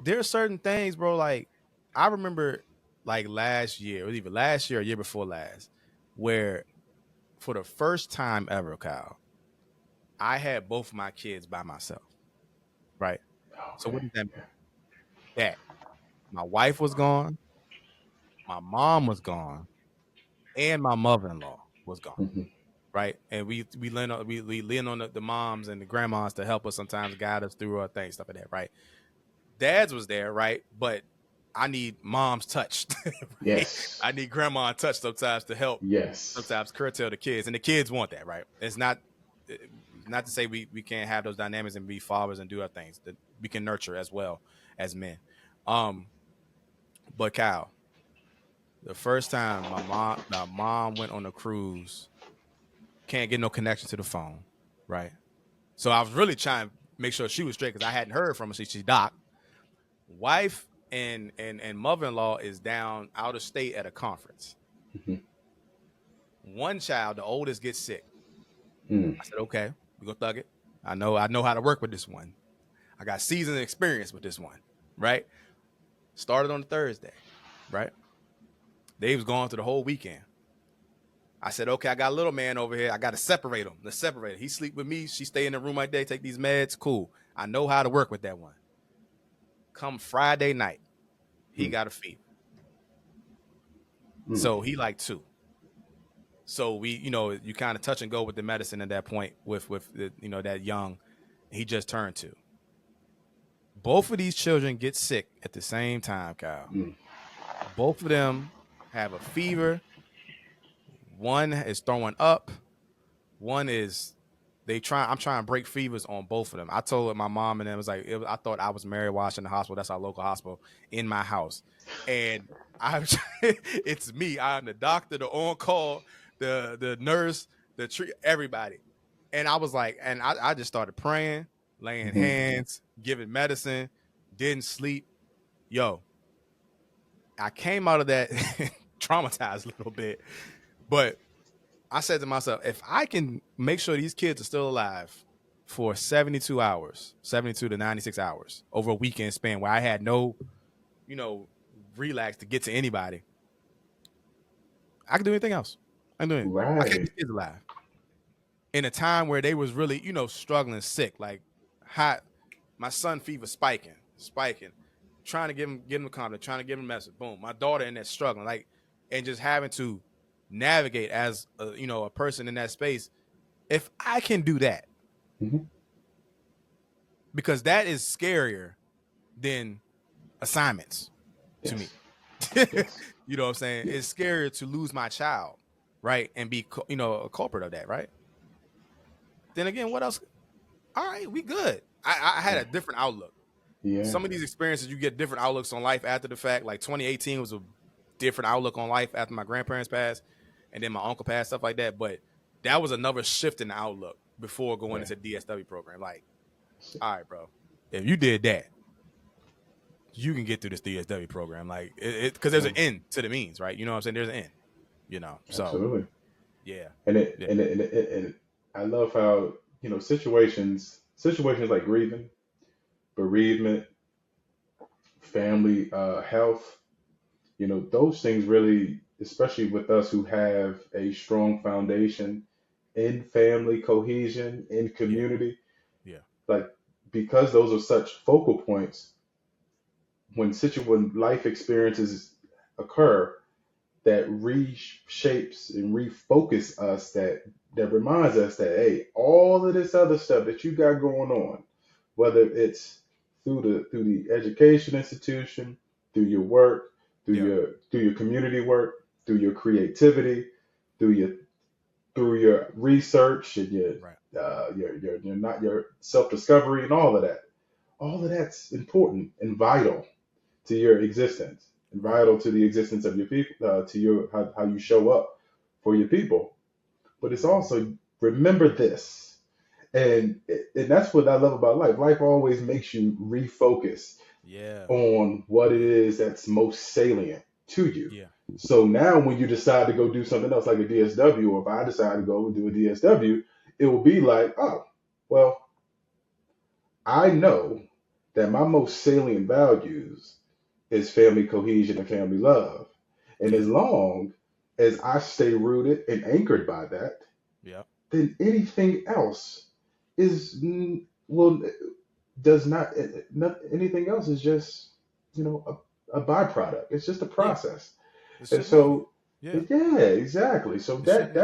There are certain things, bro. Like I remember, like last year, it was either last year or year before last, where for the first time ever, Kyle, I had both of my kids by myself, right? So Okay. what does that mean? That my wife was gone, my mom was gone, and my mother-in-law was gone. Mm-hmm. Right, and we lean on the moms and the grandmas to help us sometimes, guide us through our things, stuff like that. Right, dad's was there, right, but I need mom's touch. Right? Yes. I need grandma touch sometimes to help. Yes. Sometimes curtail the kids, and the kids want that. Right, it's not to say we can't have those dynamics and be fathers and do our things that we can nurture as well as men. But Kyle, the first time my mom went on a cruise, can't get no connection to the phone, right? So I was really trying to make sure she was straight because I hadn't heard from her. She docked. Wife and mother-in-law is down out of state at a conference. Mm-hmm. One child, the oldest, gets sick. Mm. I said, okay, we gonna thug it. I know how to work with this one. I got seasoned experience with this one, right? Started on Thursday, right? They was gone through the whole weekend. I said, okay, I got a little man over here. I got to separate him. Let's separate him. He sleep with me. She stay in the room like that, take these meds. Cool. I know how to work with that one. Come Friday night, he got a fever. So he like 2. So we, you kind of touch and go with the medicine at that point with the, that young. He just turned 2. Both of these children get sick at the same time, Kyle. Both of them have a fever. One is throwing up. One is I'm trying to break fevers on both of them. I told my mom and them, I thought I was Mary Wash in the hospital. That's our local hospital in my house. And it's me. I'm the doctor, the on-call, the nurse, everybody. And I was like, and I just started praying, laying hands, giving medicine, didn't sleep. Yo, I came out of that traumatized a little bit, but I said to myself, if I can make sure these kids are still alive for 72 hours, 72 to 96 hours over a weekend span where I had no, relax to get to anybody, I can do anything else. I can do anything. I kept these kids alive in a time where they was really, struggling, sick, like hot. My son fever spiking, trying to give him a comment, trying to give him a message. Boom. My daughter in there struggling, and just having to navigate as a person in that space. If I can do that, because that is scarier than assignments to me. Yes. You know what I'm saying? It's scarier to lose my child, right, and be a culprit of that, right? Then again, what else? All right, we good. I had a different outlook. Yeah. Some of these experiences, you get different outlooks on life after the fact. Like 2018 was a different outlook on life after my grandparents passed, and then my uncle passed, stuff like that. But that was another shift in the outlook before going into the DSW program. Like, all right, bro, if you did that, you can get through this DSW program. Like, because there's an end to the means, right? You know what I'm saying? There's an end. So absolutely. Yeah. And I love how situations like grieving, bereavement, family health, those things really, especially with us who have a strong foundation in family cohesion, in community, like, because those are such focal points, when life experiences occur, that reshapes and refocus us, that reminds us that, hey, all of this other stuff that you got going on, whether it's through the education institution, through your work, through your community work, through your creativity, through your research and your self-discovery and all of that's important and vital to your existence, and vital to the existence of your people, to your how you show up for your people. But it's also, remember this, and that's what I love about life. Life always makes you refocus on what it is that's most salient to you. So now when you decide to go do something else like a DSW, or if I decide to go do a DSW, it will be like, oh, well, I know that my most salient values is family cohesion and family love. And as long as I stay rooted and anchored by that, then anything else is, well, does not, anything else is just, a byproduct. It's just a process. And so Yeah. Yeah, exactly. So It should be.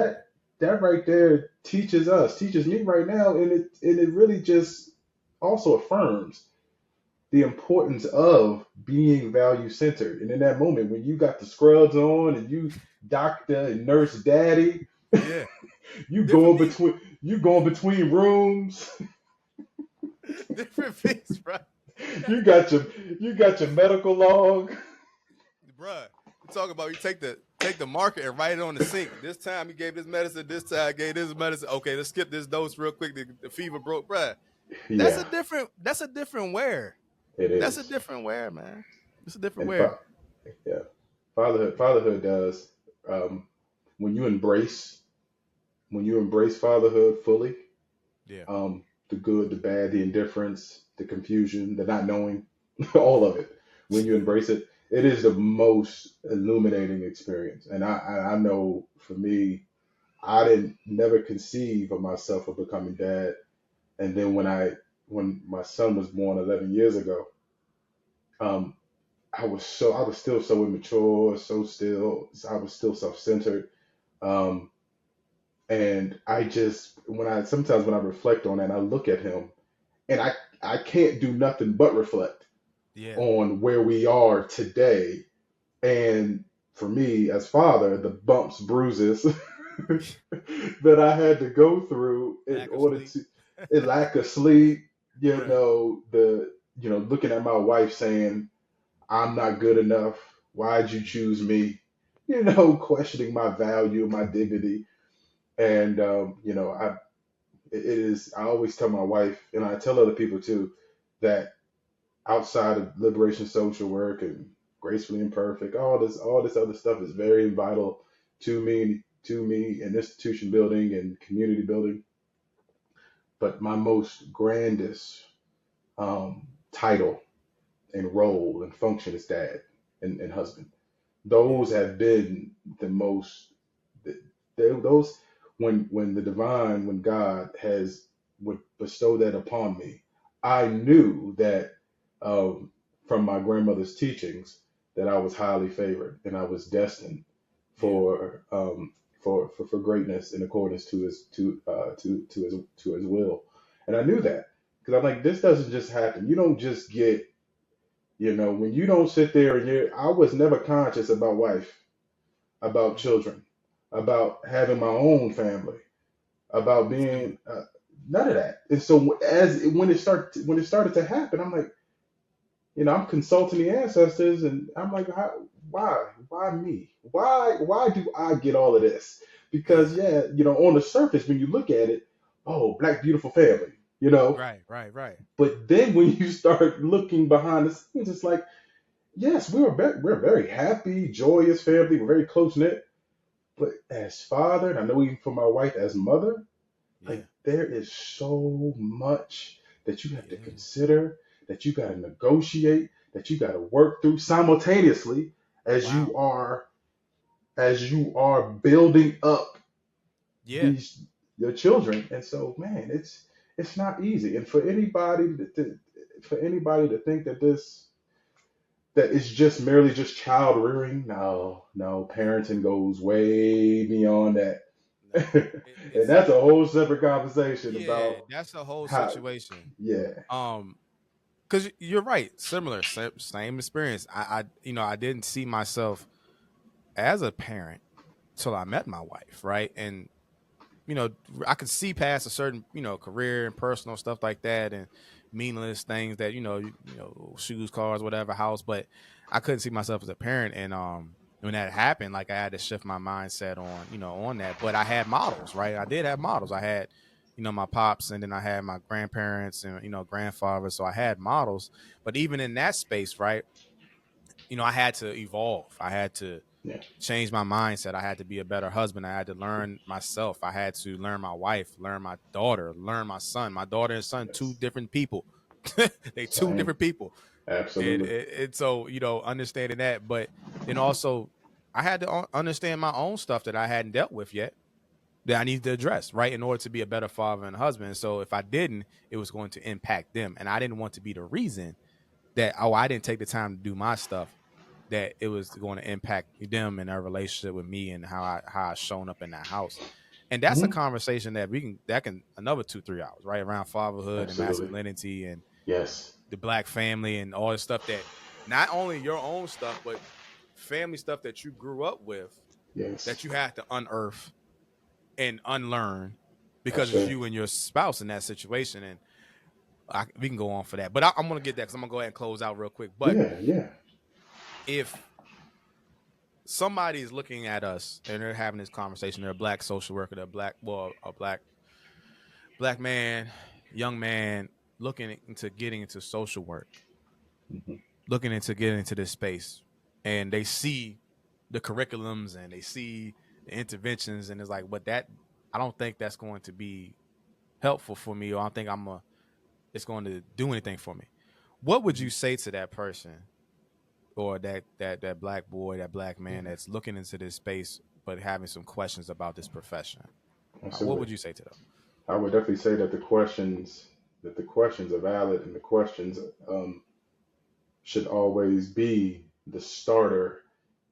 that right there teaches me right now, and it really just also affirms the importance of being value centered. And in that moment, when you got the scrubs on and you doctor and nurse daddy, Yeah. Different me. you going between rooms. Different face, bro. You got your medical log. Bruh, you talk about you take the marker and write it on the sink. This time he gave this medicine. This time I gave this medicine. Okay, let's skip this dose real quick. The fever broke, bruh. That's Yeah, a different. That's a different wear. it That's a is. different wear, man. It's a different And wear. yeah, fatherhood does. Um, when you embrace fatherhood fully, Yeah. the good, the bad, the indifference, the confusion, the not knowing, all of it. When you embrace it, it is the most illuminating experience. And I know for me, I didn't never conceive of myself of becoming dad. And then when my son was born 11 years ago, um, I was still so immature, I was still self-centered. Um, and I just sometimes when I reflect on it, I look at him and I can't do nothing but reflect Yeah. on where we are today. And for me as father, the bumps, bruises that I had to go through in Lack of order sleep. to a lack of sleep, Right. looking at my wife saying, I'm not good enough. Why'd you choose me? Questioning my value, my dignity. And it is, I always tell my wife, and I tell other people too, that outside of liberation social work and gracefully imperfect, all this other stuff is very vital to me in institution building and community building. But my most grandest title and role and function is dad and husband. Yeah. Those have been the most those when the divine, when God has would bestow that upon me, I knew that um, from my grandmother's teachings that I was highly favored and I was destined Yeah. for for greatness in accordance to his will, and I knew that because I'm like, this doesn't just happen. You don't just get, when you don't sit there and I was never conscious about wife, about Mhm. children, about having my own family, about Similar. being none of that. And so as when it started to happen, I'm like, I'm consulting the ancestors, and I'm like, why me? Why do I get all of this? Yeah. Because yeah, on the surface when you look at it, oh, black beautiful family, Right. Right. Right. but then when you start looking behind the scenes, it's like, yes, we're a very happy, joyous family. We're very close knit. But as father, and I know even for my wife as mother, Yeah. like there is so much that you have to Yeah. consider, that you got to negotiate, that you got to work through simultaneously as Wow. you are building up Yeah. these your children. And so, man, it's not easy. And for anybody to think that it's just merely just child rearing. No, no, No. parenting goes way beyond that. No. And It's that's a whole separate conversation yeah. about That's a whole how, situation. yeah, Um, because you're right. Similar. Same experience. I didn't see myself as a parent till I met my wife. Right. And you know, I could see past a certain, career and personal stuff like that and meaningless things that, shoes, cars, whatever, house, but I couldn't see myself as a parent. And when that happened, like I had to shift my mindset on, on that. But I had models, right? I did have models. I had, my pops, and then I had my grandparents and, grandfather. So I had models. But even in that space, right, I had to evolve. I had to yeah, change my mindset. I had to be a better husband. I had to learn myself. I had to learn my wife, learn my daughter, learn my son. My daughter and son, two yes, different people. They two same, different people. And, absolutely, and so, understanding that. But then also, I had to understand my own stuff that I hadn't dealt with yet that I needed to address, right, in order to be a better father and husband. So if I didn't, it was going to impact them. And I didn't want to be the reason that, oh, I didn't take the time to do my stuff, that it was going to impact them and their relationship with me and how I shown up in that house. And that's a Hmm. conversation that that can another 2-3 hours, right? Around fatherhood and Absolutely. masculinity and Yes. the black family and all the stuff that not only your own stuff, but family stuff that you grew up with that Yes. you had to unearth and unlearn because That's it's right. you and your spouse in that situation. And we can go on for that, but I'm going to get that because I'm going to go ahead and close out real quick. But Yeah. Yeah. if somebody is looking at us and they're having this conversation, they're a black social worker, they're a black man, young man looking into getting into social work, Hmm. looking into getting into this space, and they see the curriculums and they see the interventions, and it's like, but that I don't think that's going to be helpful for me, or I don't think it's going to do anything for me. What would you say to that person, or that black boy, that black man Yeah. that's looking into this space but having some questions about this profession? What Absolutely. would you say to them? I would definitely say that the questions are valid, and the questions should always be the starter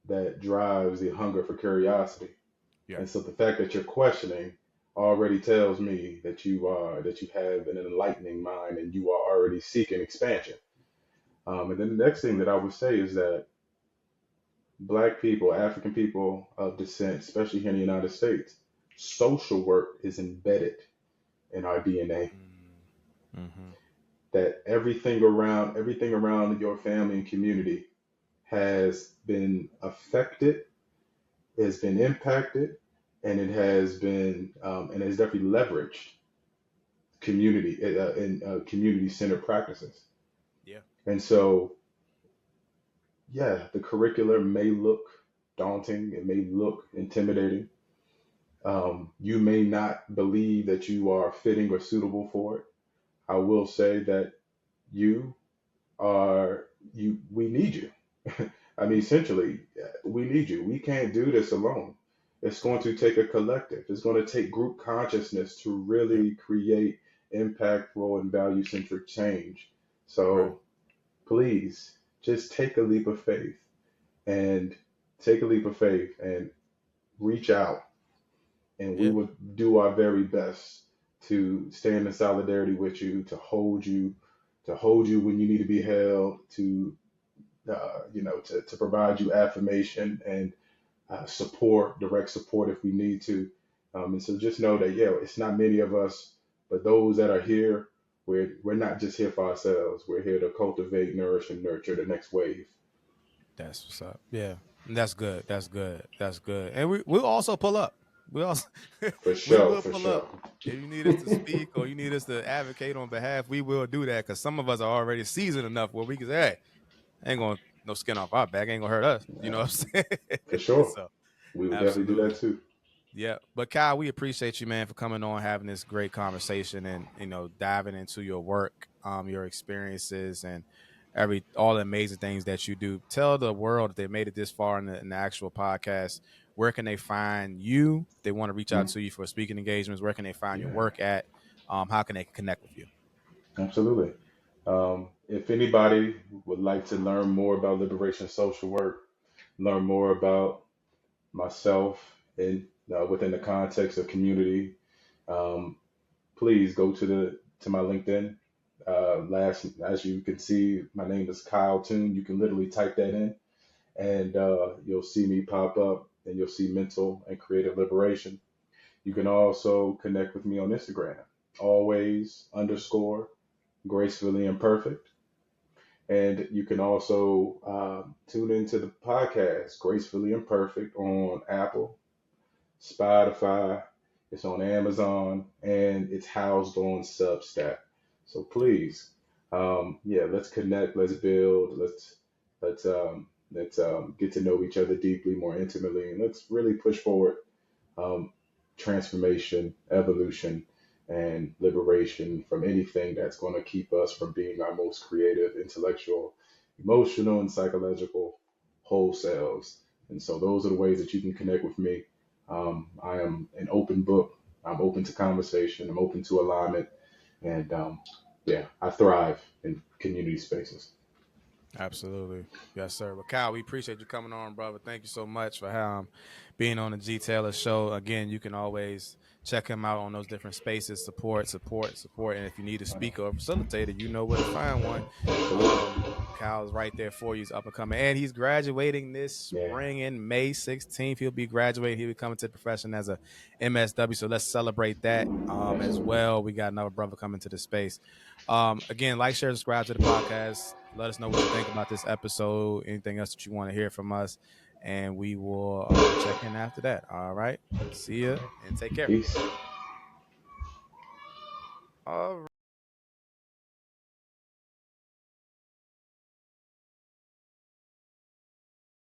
that drives the hunger for curiosity. Yeah. And so the fact that you're questioning already tells me that you have an enlightening mind and you are already seeking expansion. And then the next thing that I would say is that Black people, African people of descent, especially here in the United States, social work is embedded in our DNA. Mm-hmm. That everything around your family and community has been affected, has been impacted, and it has definitely leveraged community centered practices. Yeah. And so, yeah, the curriculum may look daunting, it may look intimidating. You may not believe that you are fitting or suitable for it. I will say that you we need you. I mean, essentially, we need you. We can't do this alone. It's going Nope. to take a collective. It's going to take group consciousness to Yep. really create impactful and value centric change. Right. So please just and take a leap of faith and reach out, and we Yeah. will do our very best to stand in solidarity with you, to hold you when you need to be held, to provide you affirmation and direct support if we need to. And so just know that, yeah, it's not many of us, but those that are here, we're not just here for ourselves. We're here to cultivate, nourish, and nurture the next wave. That's what's up. Yeah. That's good. That's good. That's good. And we'll also pull up. We also For we sure, will for pull sure. up. If you need us to speak or you need us to advocate on behalf, we will do that because some of us are already seasoned enough where we can say, hey, ain't gonna no skin off our back, ain't gonna hurt us. You know what I'm For saying? sure. So We will definitely do that absolutely. too. Yeah. But Kyle, we appreciate you, man, for coming on, having this great conversation and, diving into your work, your experiences and all the amazing things that you do. Tell the world if they made it this far in the actual podcast, where can they find you? If they want to reach out Mhm. to you for speaking engagements, where can they find your Yeah, work at? How can they connect with you? absolutely. If anybody would like to learn more about liberation social work, learn more about myself and within the context of community, um, please go to my LinkedIn. As you can see, my name is Kyle Toon. You can literally type that in, and you'll see me pop up, and you'll see Mental and Creative Liberation. You can Mhm. also connect with me on Instagram, always underscore Gracefully Imperfect. And you can also tune into the podcast, Gracefully Imperfect, on Apple, Spotify, it's on Amazon, and it's housed on Substack. So Dope. please, yeah, let's connect, let's build, let's get to know each other deeply, more intimately, and let's really push forward um, transformation, evolution, and liberation from anything that's going to keep us from being our most creative, intellectual, emotional, and psychological whole selves. And so those are the ways that you can connect with me. I am an open book. I'm open to conversation. I'm open to alignment. And yeah, I thrive in community spaces. Absolutely. Yes, sir. Well, Kyle, we appreciate you coming on, brother. Thank you so much for being on the G.Taylor show. Again, you can always check him out on those different spaces. Support, support, support. And if you need a speaker or facilitator, you know where to find one. Kyle's right there for you. He's up and coming. And he's graduating this Yeah. spring in May 16th. He'll be graduating. He'll be coming to the profession as a MSW. So let's celebrate that as well. We got another brother coming to the space. Again, like, share, subscribe to the podcast. Let us know what you think about this episode, anything else that you want to hear from us, and we will check in after that. All right. See ya and take care. Peace. All right.